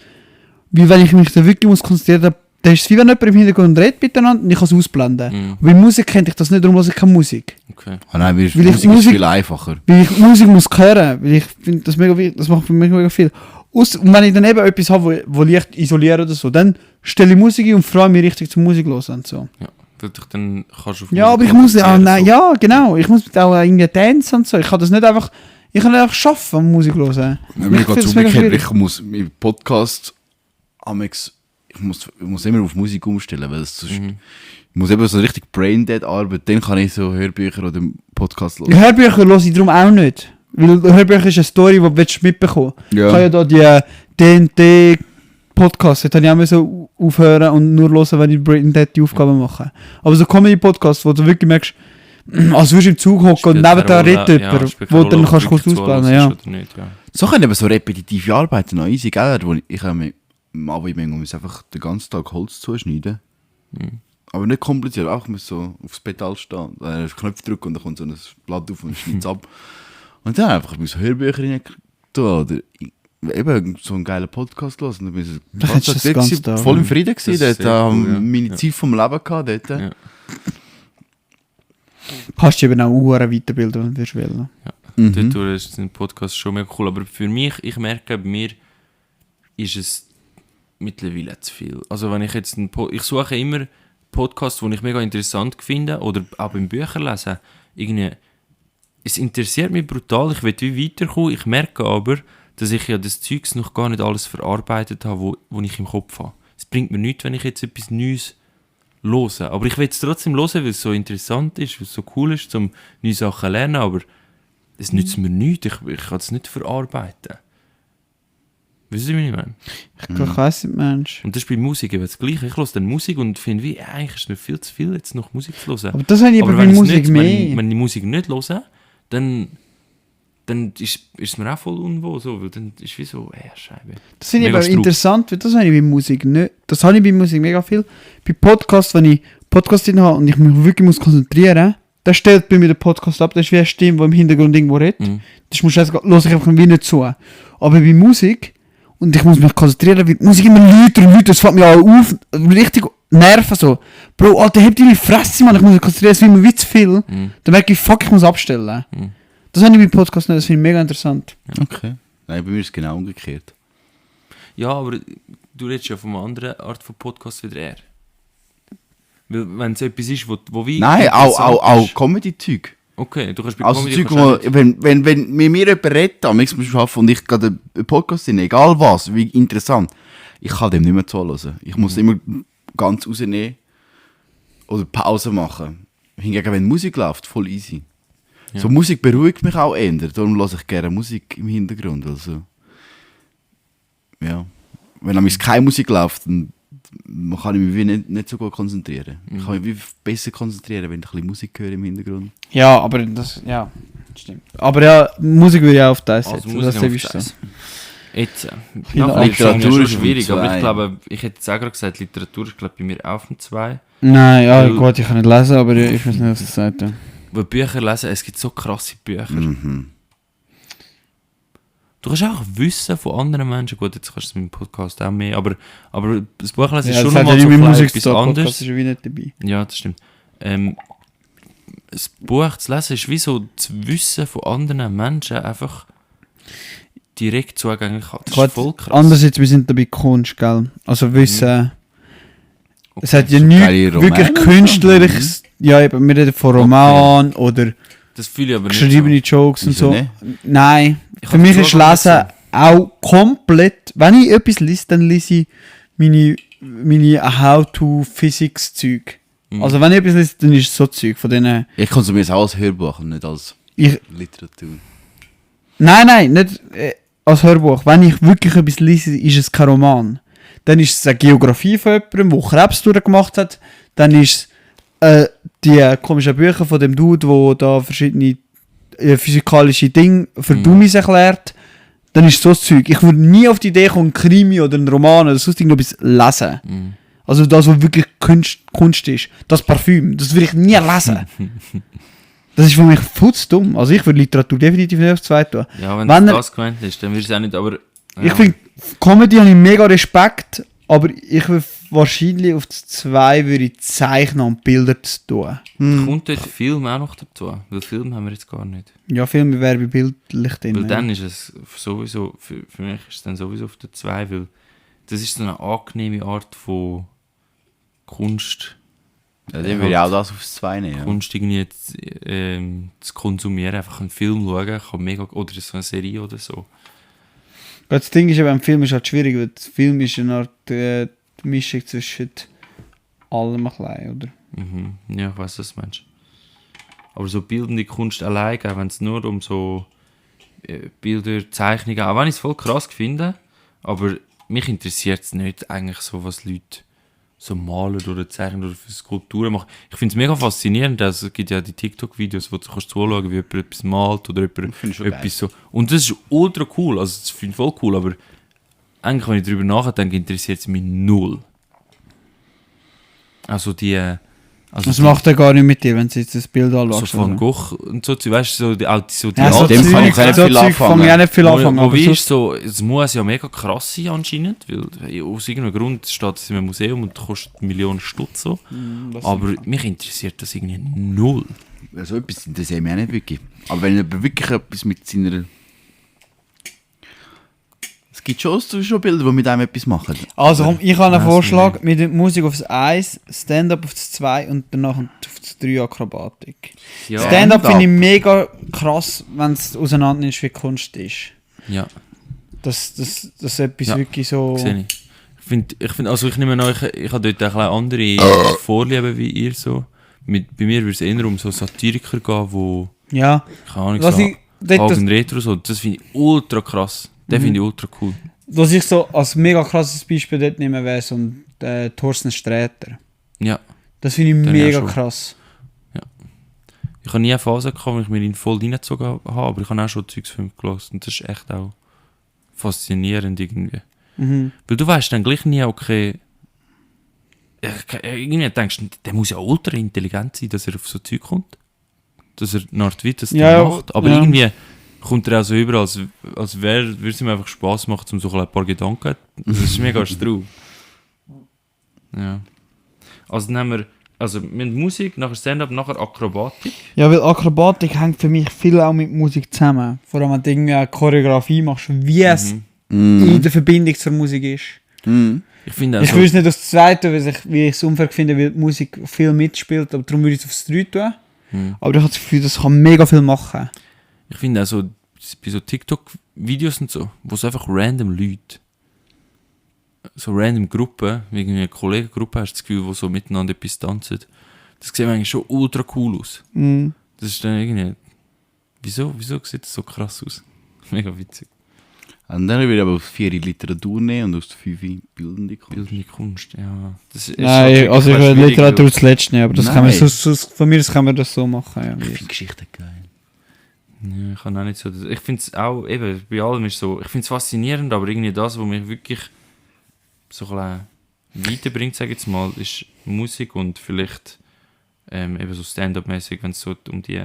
Weil wenn ich mich da wirklich muss konzentrieren muss, dann ist es wie wenn jemand im Hintergrund redet miteinander und ich kann es ausblenden. Mhm. Bei Musik kennt ich das nicht, darum höre ich keine Musik. Okay. Ah nein, Weil ich Musik ist Musik- viel einfacher. Weil ich Musik muss hören, weil ich finde das mega wichtig, das macht für mich mega viel. Und wenn ich dann eben etwas habe, wo leicht isoliert oder so, dann stelle ich Musik ein und freue mich richtig zum Musik hören und so. Ja, weil du dann kannst du auf Ja, aber Musik ich muss auch, konzentrieren, nein, so. ja, genau, ich muss auch irgendwie tanzen und so. Ich kann das nicht einfach, ich kann einfach schaffen am Musik hören. Ja, Ich mir finde geht es das mega umgekehrt. schwierig. Ich muss im Podcast ich muss immer auf Musik umstellen, weil es sonst, ich muss eben so richtig braindead arbeiten, dann kann ich so Hörbücher oder Podcast hören. Hörbücher höre ich darum auch nicht. Weil Hörbücher ist eine Story, die du mitbekommen willst. Ja. Ich habe ja da die DNT-Podcasts, da habe ich auch so aufhören und nur hören, wenn ich Braindead die Aufgaben mache. Aber so Comedy-Podcasts, wo du wirklich merkst, als würdest du im Zug hocken und Spielt neben da keine redet Rolle, jemand, spielt keine wo Rolle, dann ob kannst du wirklich kurz zuhörst ausblenden, ja. oder nicht, ja. So können eben so repetitive Arbeiten noch easy, gell? Wo ich habe mir muss einfach den ganzen Tag Holz zuschneiden. Aber nicht kompliziert, auch muss so aufs Pedal stehen, einen Knopf drücken und dann kommt so ein Blatt auf und schneidet es ab. Und dann einfach muss Hörbücher rein tun oder eben so einen geilen Podcast hören. Und dann bin ich Da hättest du das ganze Tag, voll im ja. Frieden Das gewesen. ist Dort sehr habe cool, ja. meine Ja. Zeit vom Leben gehabt. Dort. Ja. Kannst du eben auch Uhren weiterbilden, wenn du willst. Mhm. Dadurch ist ein Podcast schon mega cool. Aber für mich, ich merke, bei mir ist es mittlerweile zu viel. Also wenn ich jetzt ich suche immer Podcasts, die ich mega interessant finde oder auch beim Bücherlesen. Irgendwie, es interessiert mich brutal, ich will wie weiterkommen. Ich merke aber, dass ich ja das Zeugs noch gar nicht alles verarbeitet habe, wo ich im Kopf habe. Es bringt mir nichts, wenn ich jetzt etwas Neues höre. Aber ich will es trotzdem hören, weil es so interessant ist, weil es so cool ist, um neue Sachen zu lernen. Aber es nützt mir nichts, ich kann es nicht verarbeiten. Weißt du, wie ich meine? Ich weiss nicht, Mensch. Und das ist bei Musik eben das Gleiche. Ich höre dann Musik und finde, wie, eigentlich ist mir viel zu viel, jetzt noch Musik zu hören. Aber das habe ich Aber eben bei wenn, Musik mehr. wenn ich die Musik nicht höre, dann ist es mir auch voll unwohl, so, weil dann ist wie so, Scheibe. Das finde ich Mega aber Strub. interessant, weil das habe ich bei Musik nicht. Das habe ich bei Musik mega viel. Bei Podcasts, wenn ich Podcasts drin habe und ich mich wirklich muss konzentrieren, dann stellt bei mir der Podcast ab. Das ist wie eine Stimme, die im Hintergrund irgendwo redet. Das muss ich höre ich einfach wie nicht zu. Aber bei Musik, und ich muss mich konzentrieren, weil die Musik immer lauter und lauter, das fällt mir auch auf, richtig nerven so. Bro, Alter, habt ihr die Fresse, Mann, ich muss mich konzentrieren, es wird mir wie zu viel. Dann merke ich, fuck, ich muss abstellen. Das habe ich bei Podcasts nicht, das finde ich mega interessant. Okay. Nein, bei mir ist es genau umgekehrt. Ja, aber du redest ja von einer anderen Art von Podcast wieder eher. Weil wenn es etwas ist, wo wie... Nein, interessant auch ist- Comedy-Zeug. Okay, du kannst bei Also Comedy Zeug, kannst auch wo, wenn mit mir jemand redet, am nächsten Mal arbeiten und ich gerade einen Podcast in, egal was, wie interessant, ich kann dem nicht mehr zuhören. Ich muss immer ganz rausnehmen oder Pause machen. Hingegen, wenn Musik läuft, voll easy. Ja. So Musik beruhigt mich auch eher, darum höre ich gerne Musik im Hintergrund. Also, ja. Wenn nämlich keine Musik läuft, dann kann ich mich wie nicht so gut konzentrieren. Ich kann mich wie besser konzentrieren, wenn ich ein bisschen Musik höre im Hintergrund. Ja, aber das, ja, stimmt. Aber ja, Musik würde ich auch auf das Also setzen. Musik Das auf ist so. das. Jetzt, Ja, nachher ist Literatur schon ist schwierig, um aber ich zwei. glaube, ich hätte jetzt auch gerade gesagt, Literatur ist glaube bei mir auch von 2. Nein, ja, Weil- gut, ich kann nicht lesen, aber ich weiß nicht, was das sagt. Ja. Weil Bücher lesen, es gibt so krasse Bücher. Mhm. Du kannst auch Wissen von anderen Menschen, gut, jetzt kannst du es mit dem Podcast auch mehr, aber das Buchlesen ist Ja, schon das hat nochmal ja so nicht mit klein Musik etwas zu tun, Podcast anderes. ist ja wie nicht dabei. Ja, das stimmt. Das Buch zu lesen ist wie so das Wissen von anderen Menschen einfach direkt zugänglich haben. Das Gut, ist voll krass. Andererseits, wir sind dabei Kunst, gell? Also Wissen, Okay. es hat ja So nichts geile wirklich Romane künstlerisches, ja eben, wir reden von Roman oder Das fühle ich aber nicht geschriebene so. Jokes und Wieso so. nicht? Nein, Ich für hab mich die ist Frage Lesen nicht auch komplett, wenn ich etwas lese, dann lese ich meine How-to-Physics-Zeug. Mhm. Also wenn ich etwas lese, dann ist es so Zeug von denen. Ich konsumiere es auch als Hörbuch und nicht als Ich, Literatur. nein, nicht als Hörbuch. Wenn ich wirklich etwas lese, ist es kein Roman. Dann ist es eine Geografie von jemandem, der Krebs durchgemacht hat. Dann ist es die komischen Bücher von dem Dude, der da verschiedene physikalische Dinge für Dummies erklärt, dann ist so das Zeug. Ich würde nie auf die Idee kommen, einen Krimi oder einen Roman oder sonst irgendwas lesen. Also das, was wirklich Kunst ist. Das Parfüm, das würde ich nie lesen. Das ist für mich futzdumm. Also ich würde Literatur definitiv nicht aufs Zweite tun. Ja, wenn Wenn das gemeint ist, dann würde ich es auch nicht, aber... Ja. Ich finde, Comedy habe ich mega Respekt, aber ich würde wahrscheinlich auf das 2 würde ich zeichnen und Bilder zu tun. Kommt dort Film auch noch dazu? Weil Film haben wir jetzt gar nicht. Ja, Filme wäre bei bildlich drin. Weil ja. dann ist es sowieso, für mich ist es dann sowieso auf der 2, weil das ist so eine angenehme Art von Kunst. Ja, dann würde ich auch das aufs 2 nehmen. Ja. Kunst irgendwie zu konsumieren, einfach einen Film schauen, kann mega, oder so eine Serie oder so. Das Ding ist ja, beim Film ist halt schwierig, weil der Film ist eine Art Mischung zwischen allem ein bisschen, oder? Ja, ich weiss, was du meinst. Aber so bildende Kunst allein, auch wenn es nur um so Bilder, Zeichnungen, auch wenn ich es voll krass finde, aber mich interessiert es nicht eigentlich so, was Leute so malen oder zeichnen oder für Skulpturen machen. Ich finde es mega faszinierend, also es gibt ja die TikTok-Videos, wo du kannst zuschauen, wie jemand etwas malt oder jemand etwas so. Und das ist ultra cool, also das finde ich voll cool, aber eigentlich, wenn ich darüber nachdenke, interessiert es mich null. Also die... Also das macht er gar nicht mit dir, wenn du jetzt das Bild anschaust. So Van Gogh und so, weißt du, so die ja, so alten dem kann ich nicht viel anfangen. Fange ich auch nicht viel anfangen. Wo Aber wie sonst- ist so, es muss ja mega krass sein anscheinend, weil aus irgendeinem Grund steht es in einem Museum und kostet Millionen Stutz so. Aber mich interessiert das irgendwie null. So etwas interessiert mich auch nicht wirklich. Aber wenn jemand wirklich etwas mit seiner... Es gibt schon Bilder, die mit einem etwas machen. Also komm, ich habe einen Weiss Vorschlag mit der Musik aufs 1, Stand-up aufs 2 und danach auf das 3 Akrobatik. Ja, Stand-up finde ich mega krass, wenn es auseinander ist, wie Kunst ist. ja, Das etwas Ja, wirklich so... sehe ich. Ich finde, also ich nehme an, ich habe dort ein bisschen andere Vorlieben wie ihr so. Bei mir würde es eher um so Satiriker gehen, wo, Ja, keine Ahnung, was so ich, das, Hagen Retro so, das finde ich ultra krass. Den finde ich ultra cool. was ich so als mega krasses Beispiel dort nehme, wäre so ein Thorsten Sträter. Ja. Das finde ich Den mega auch schon. krass. Ich habe nie eine Phase gehabt, wo ich mir ihn voll reingezogen habe, aber ich habe auch schon Zeugs von ihm gelassen. Und das ist echt auch faszinierend irgendwie. Weil du weißt dann gleich nie, okay... Irgendwie denkst du, der muss ja ultra intelligent sein, dass er auf so Zeug kommt. Dass er eine Art wie das Ja, macht. Aber ja. irgendwie kommt er auch so über, als würde es ihm einfach Spass machen, um so ein paar Gedanken. Das ist mega strau. Ja. Also dann haben wir mit Musik, nachher Stand-up, nachher Akrobatik. Ja, weil Akrobatik hängt für mich viel auch mit Musik zusammen. Vor allem, wenn du irgendwie eine Choreografie machst, wie es in der Verbindung zur Musik ist. Ich finde Ich also, will es nicht aufs Zweite, wie ich es unfair finde, weil die Musik viel mitspielt, aber darum würde ich es aufs 3 tun. Aber ich habe das Gefühl, das kann mega viel machen. ich finde also bei so TikTok-Videos und so, wo es einfach random Leute, so random Gruppen, irgendwie eine Kollegengruppe, hast du das Gefühl, wo so miteinander etwas tanzen. Das sieht eigentlich schon ultra cool aus. Das ist dann irgendwie... Wieso sieht das so krass aus? Mega witzig. Und dann würde ich aber auf 4 Literatur nehmen und aus 5 bildende Kunst. Bildende Kunst, ja. Das ist Nein, halt also ich wirklich will schwierig, Literatur zuletzt nehmen, aber das kann man Nein. von mir aus kann man das so machen. Ja. Ich finde Geschichte geil. Ja, ich kann auch nicht so... Ich finde es auch, eben, bei allem ist so... Ich finde es faszinierend, aber irgendwie das, was mich wirklich so ein bisschen weiterbringt, sage ich jetzt mal, ist Musik und vielleicht eben so Stand-up-mäßig, wenn es so um die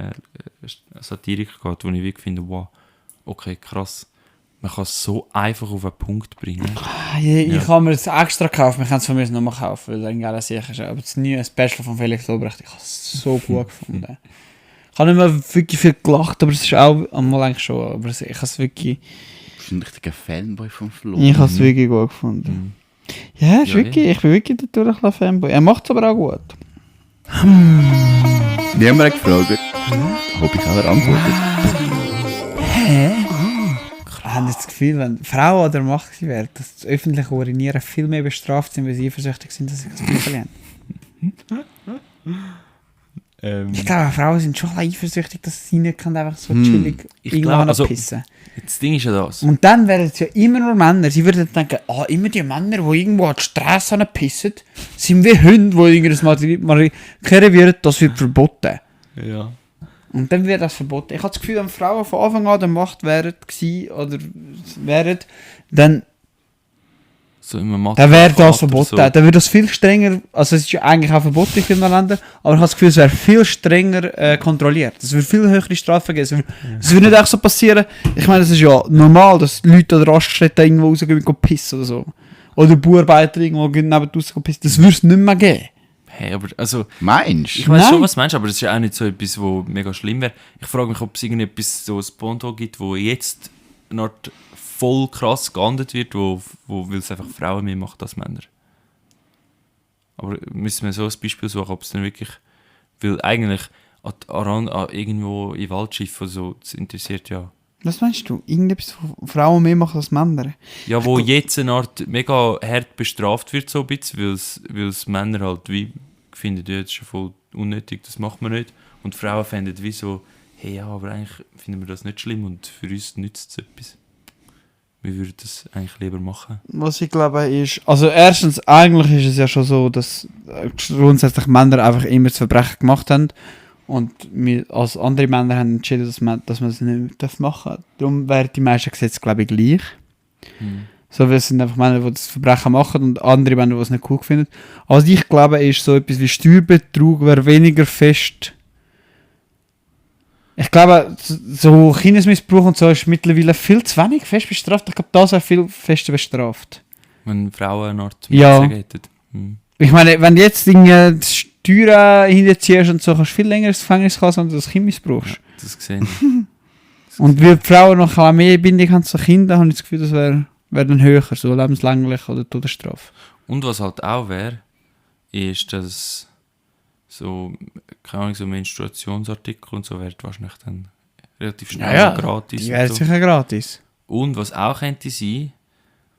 Satirik geht, wo ich wirklich finde, wow, okay, krass. Man kann es so einfach auf einen Punkt bringen. Ich habe mir das extra gekauft, wir können es von mir aus nochmal kaufen, weil dann gerne sicher ist. Aber das neue Special von Felix Lobrecht, ich habe es so gut gefunden. Ich habe nicht mehr wirklich viel gelacht, aber es ist auch einmal eigentlich schon. Aber ich habe es wirklich... Du bist ein richtiger Fanboy von Flo. Ich habe es wirklich gut gefunden. Ja, ist Ja, wirklich, ich bin wirklich dadurch ein bisschen Fanboy. Er macht es aber auch gut. Die haben wir gefragt. Hab ich auch antwortet. Ich habe das Gefühl, wenn Frauen an der Macht wären, dass das öffentliche Urinieren viel mehr bestraft sind, weil sie eifersüchtig sind, dass sie das Büchlein haben. Ich glaube, Frauen sind schon ein bisschen eifersüchtig, dass sie nicht einfach so chillig Ich irgendwo glaube, also- pissen. Das Ding ist ja das. Und dann wären es ja immer nur Männer. Sie würden denken, immer die Männer, die irgendwo an die Straße pissen, sind wie Hunde, die irgendwas markieren wird, das wird verboten. Ja. Und dann wird das verboten. Ich habe das Gefühl, wenn Frauen von Anfang an der Macht wären, dann So immer Mathe- dann wäre das oder verboten. so. Dann würde das viel strenger, also es ist ja eigentlich auch verboten in vielen Ländern, aber ich habe das Gefühl, es wäre viel strenger kontrolliert. Es würde viel höhere Strafen geben. Es würde nicht echt so passieren. Ich meine, es ist ja normal, dass Leute oder Raststätten irgendwo rausgehen und pissen oder so. Oder Bauarbeiter irgendwo neben rausgehen pissen. Das würde es nicht mehr geben. Hey, aber also, Meinst ich du? weiß Nein. schon, was du meinst, aber das ist ja auch nicht so etwas, wo mega schlimm wäre. Ich frage mich, ob es irgendetwas so ein Pendant gibt, wo jetzt noch voll krass geahndet wird, wo weil es einfach Frauen mehr macht als Männer. Aber müssen wir so ein Beispiel suchen, ob es dann wirklich, weil eigentlich irgendwo in Waldschiff oder so, das interessiert ja. Was meinst du? Irgendetwas, wo Frauen mehr machen als Männer? Ja, wo jetzt eine Art mega hart bestraft wird, so ein bisschen, weil es Männer halt wie finden, ja, das ist ja voll unnötig, das macht man nicht. Und Frauen finden wie so, hey, ja, aber eigentlich finden wir das nicht schlimm und für uns nützt es etwas. Wir würden das eigentlich lieber machen. Was ich glaube ist, also erstens, eigentlich ist es ja schon so, dass grundsätzlich Männer einfach immer das Verbrechen gemacht haben und wir als andere Männer haben entschieden, dass man das nicht machen darf. Darum wären die meisten Gesetze, glaube ich, gleich. So, wir sind einfach Männer, die das Verbrechen machen und andere Männer, die es nicht cool finden. Also ich glaube, ist so etwas wie Steuerbetrug wäre weniger fest. Ich glaube, so Kindesmissbrauch und so ist mittlerweile viel zu wenig fest bestraft. Ich glaube, das wäre viel fester bestraft. Wenn Frauen eine Art Ja. geht. Ich meine, wenn du jetzt Dinge Steuern hinterziehst und so, kannst du viel länger ins Gefängnis gehen, wenn du das Kind missbrauchst. Ja, das gesehen. Das Und weil die Frauen noch auch mehr Bindung haben zu Kindern, habe ich das Gefühl, das wäre dann höher, so lebenslänglich oder Todesstrafe. Und was halt auch wäre, ist, dass so, keine Ahnung, so Menstruationsartikel und so werden wahrscheinlich dann relativ schnell gratis. Die wäre und so. sicher gratis. Und was auch könnte sein,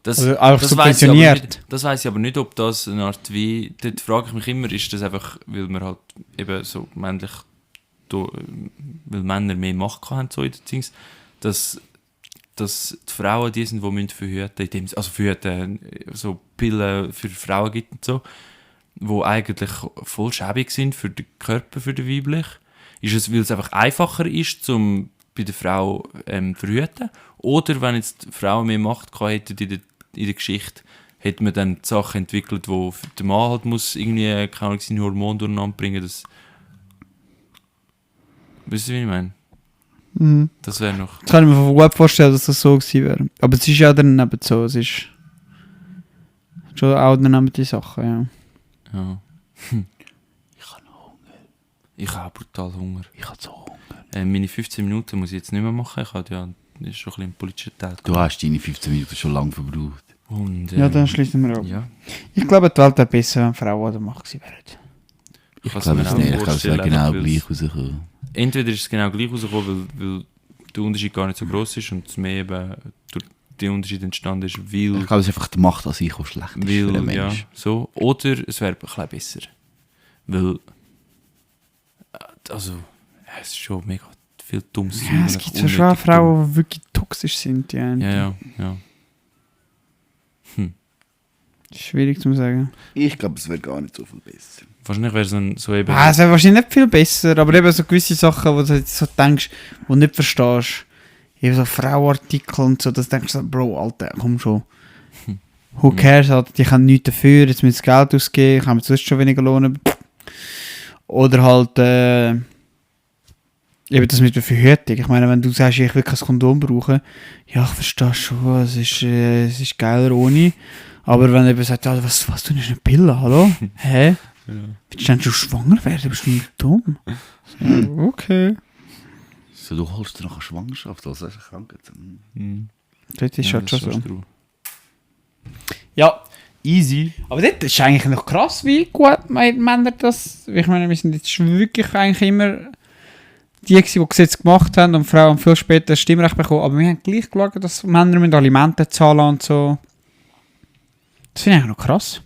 das, Oder auch das weiss ich aber subventioniert. nicht, das weiss ich aber nicht, ob das eine Art wie, dort frage ich mich immer, ist das einfach, weil man halt eben so männlich, weil Männer mehr Macht haben, so in den Dings, dass die Frauen die sind, die müssen verhüten, also verhüten, so Pillen für Frauen gibt und so, die eigentlich voll schäbig sind für den Körper, für den weiblich. Ist es, weil es einfach einfacher ist, zum bei der Frau verhüten? Oder wenn jetzt die Frauen mehr Macht hätten in der Geschichte, hätte man dann die Sachen entwickelt, wo der Mann halt muss irgendwie, keine Ahnung, seine Hormone durcheinander bringen. Das, weißt du, wie ich meine? Mhm. Das wäre noch... Das kann ich mir gut vorstellen, dass das so gewesen wäre. Aber es ist ja dann eben so, es ist schon auch dann die Sachen, ja. Ja. Ich habe noch Hunger. Ich habe brutal Hunger. Ich habe so Hunger. Meine 15 Minuten muss ich jetzt nicht mehr machen. Ich habe ja das ist schon ein bisschen ein politischer Teil. Du hast deine 15 Minuten schon lange verbraucht. Und, Ja, dann schließen wir ab. Ja. Ich glaube, die Welt wäre besser, wenn Frauen an der Macht gewesen wären. Ich kann's glaube mir es auch nicht. Ich glaube es wäre vorstellen, genau weil's- gleich rausgekommen. Entweder ist es genau gleich rausgekommen, weil der Unterschied gar nicht so groß ist und es mehr eben durch den Unterschied entstanden ist, weil... Ich glaube, es ist einfach die Macht an sich, die schlecht ist für den Weil, ja, Mensch. so. Oder es wäre ein bisschen besser. Weil, also, es ist schon mega viel dummes Ja, es Zeug, gibt so unnötig schon dumm. Frauen, die wirklich toxisch sind. Ja. Ja. Schwierig zu sagen. Ich glaube, es wäre gar nicht so viel besser. Wahrscheinlich wäre so eben... Es wäre wahrscheinlich nicht viel besser, aber eben so gewisse Sachen, wo du jetzt so denkst, wo du nicht verstehst. Eben so Frauenartikel und so, das denkst du so, Bro, Alter, komm schon. Who cares, Alter, die können nichts dafür, jetzt müssen sie Geld ausgeben, kann man sonst schon weniger lohnen. Oder halt, eben das mit der Verhütung. Ich meine, wenn du sagst, ich will kein Kondom brauchen, ja, ich verstehe schon, es ist geiler ohne. Aber wenn jemand sagt, ja, was du nimmst eine Pille, hallo? Hä? Willst du denn schon schwanger werden? Bist du nicht dumm? So, okay. So, du holst dir noch eine Schwangerschaft, also das ist eine Krankheit. Das ist halt schon so. true. Ja, easy. Aber das ist eigentlich noch krass, wie gut Männer das... Ich meine, wir sind jetzt wirklich eigentlich immer die, die Gesetze gemacht haben und Frauen viel später das Stimmrecht bekommen. Aber wir haben gleich geschaut, dass Männer mit Alimente zahlen und so. Das finde ich eigentlich noch krass.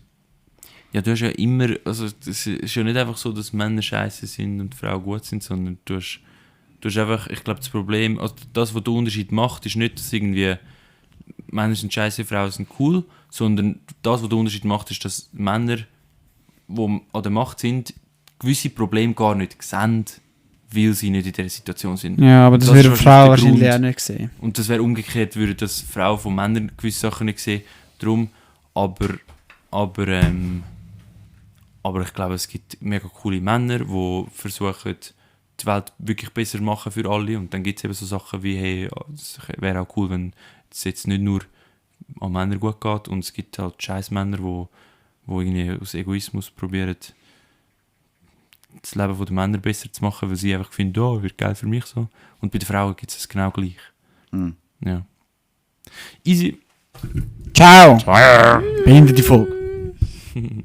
Ja, du hast ja immer, also es ist ja nicht einfach so, dass Männer scheiße sind und Frauen gut sind, sondern du hast einfach, ich glaube, das Problem, also das, was der Unterschied macht, ist nicht, dass irgendwie Männer sind scheiße, Frauen sind cool, sondern das, was der Unterschied macht, ist, dass Männer, die an der Macht sind, gewisse Probleme gar nicht sehen, weil sie nicht in dieser Situation sind. Ja, aber das Das würde ist eine Frau wahrscheinlich der wahrscheinlich auch nicht sehen. Und das wäre umgekehrt, würde das Frauen von Männern gewisse Sachen nicht sehen. Darum, aber ich glaube, es gibt mega coole Männer, die versuchen, die Welt wirklich besser zu machen für alle. Und dann gibt es eben so Sachen wie, hey, es wäre auch cool, wenn es jetzt nicht nur an Männern gut geht. Und es gibt halt scheiß Männer, die irgendwie aus Egoismus probieren, das Leben der Männer besser zu machen, weil sie einfach finden, oh, wird geil für mich so. Und bei den Frauen gibt es genau gleich. Mhm. Ja. Easy. Ciao! Behinderte Folge.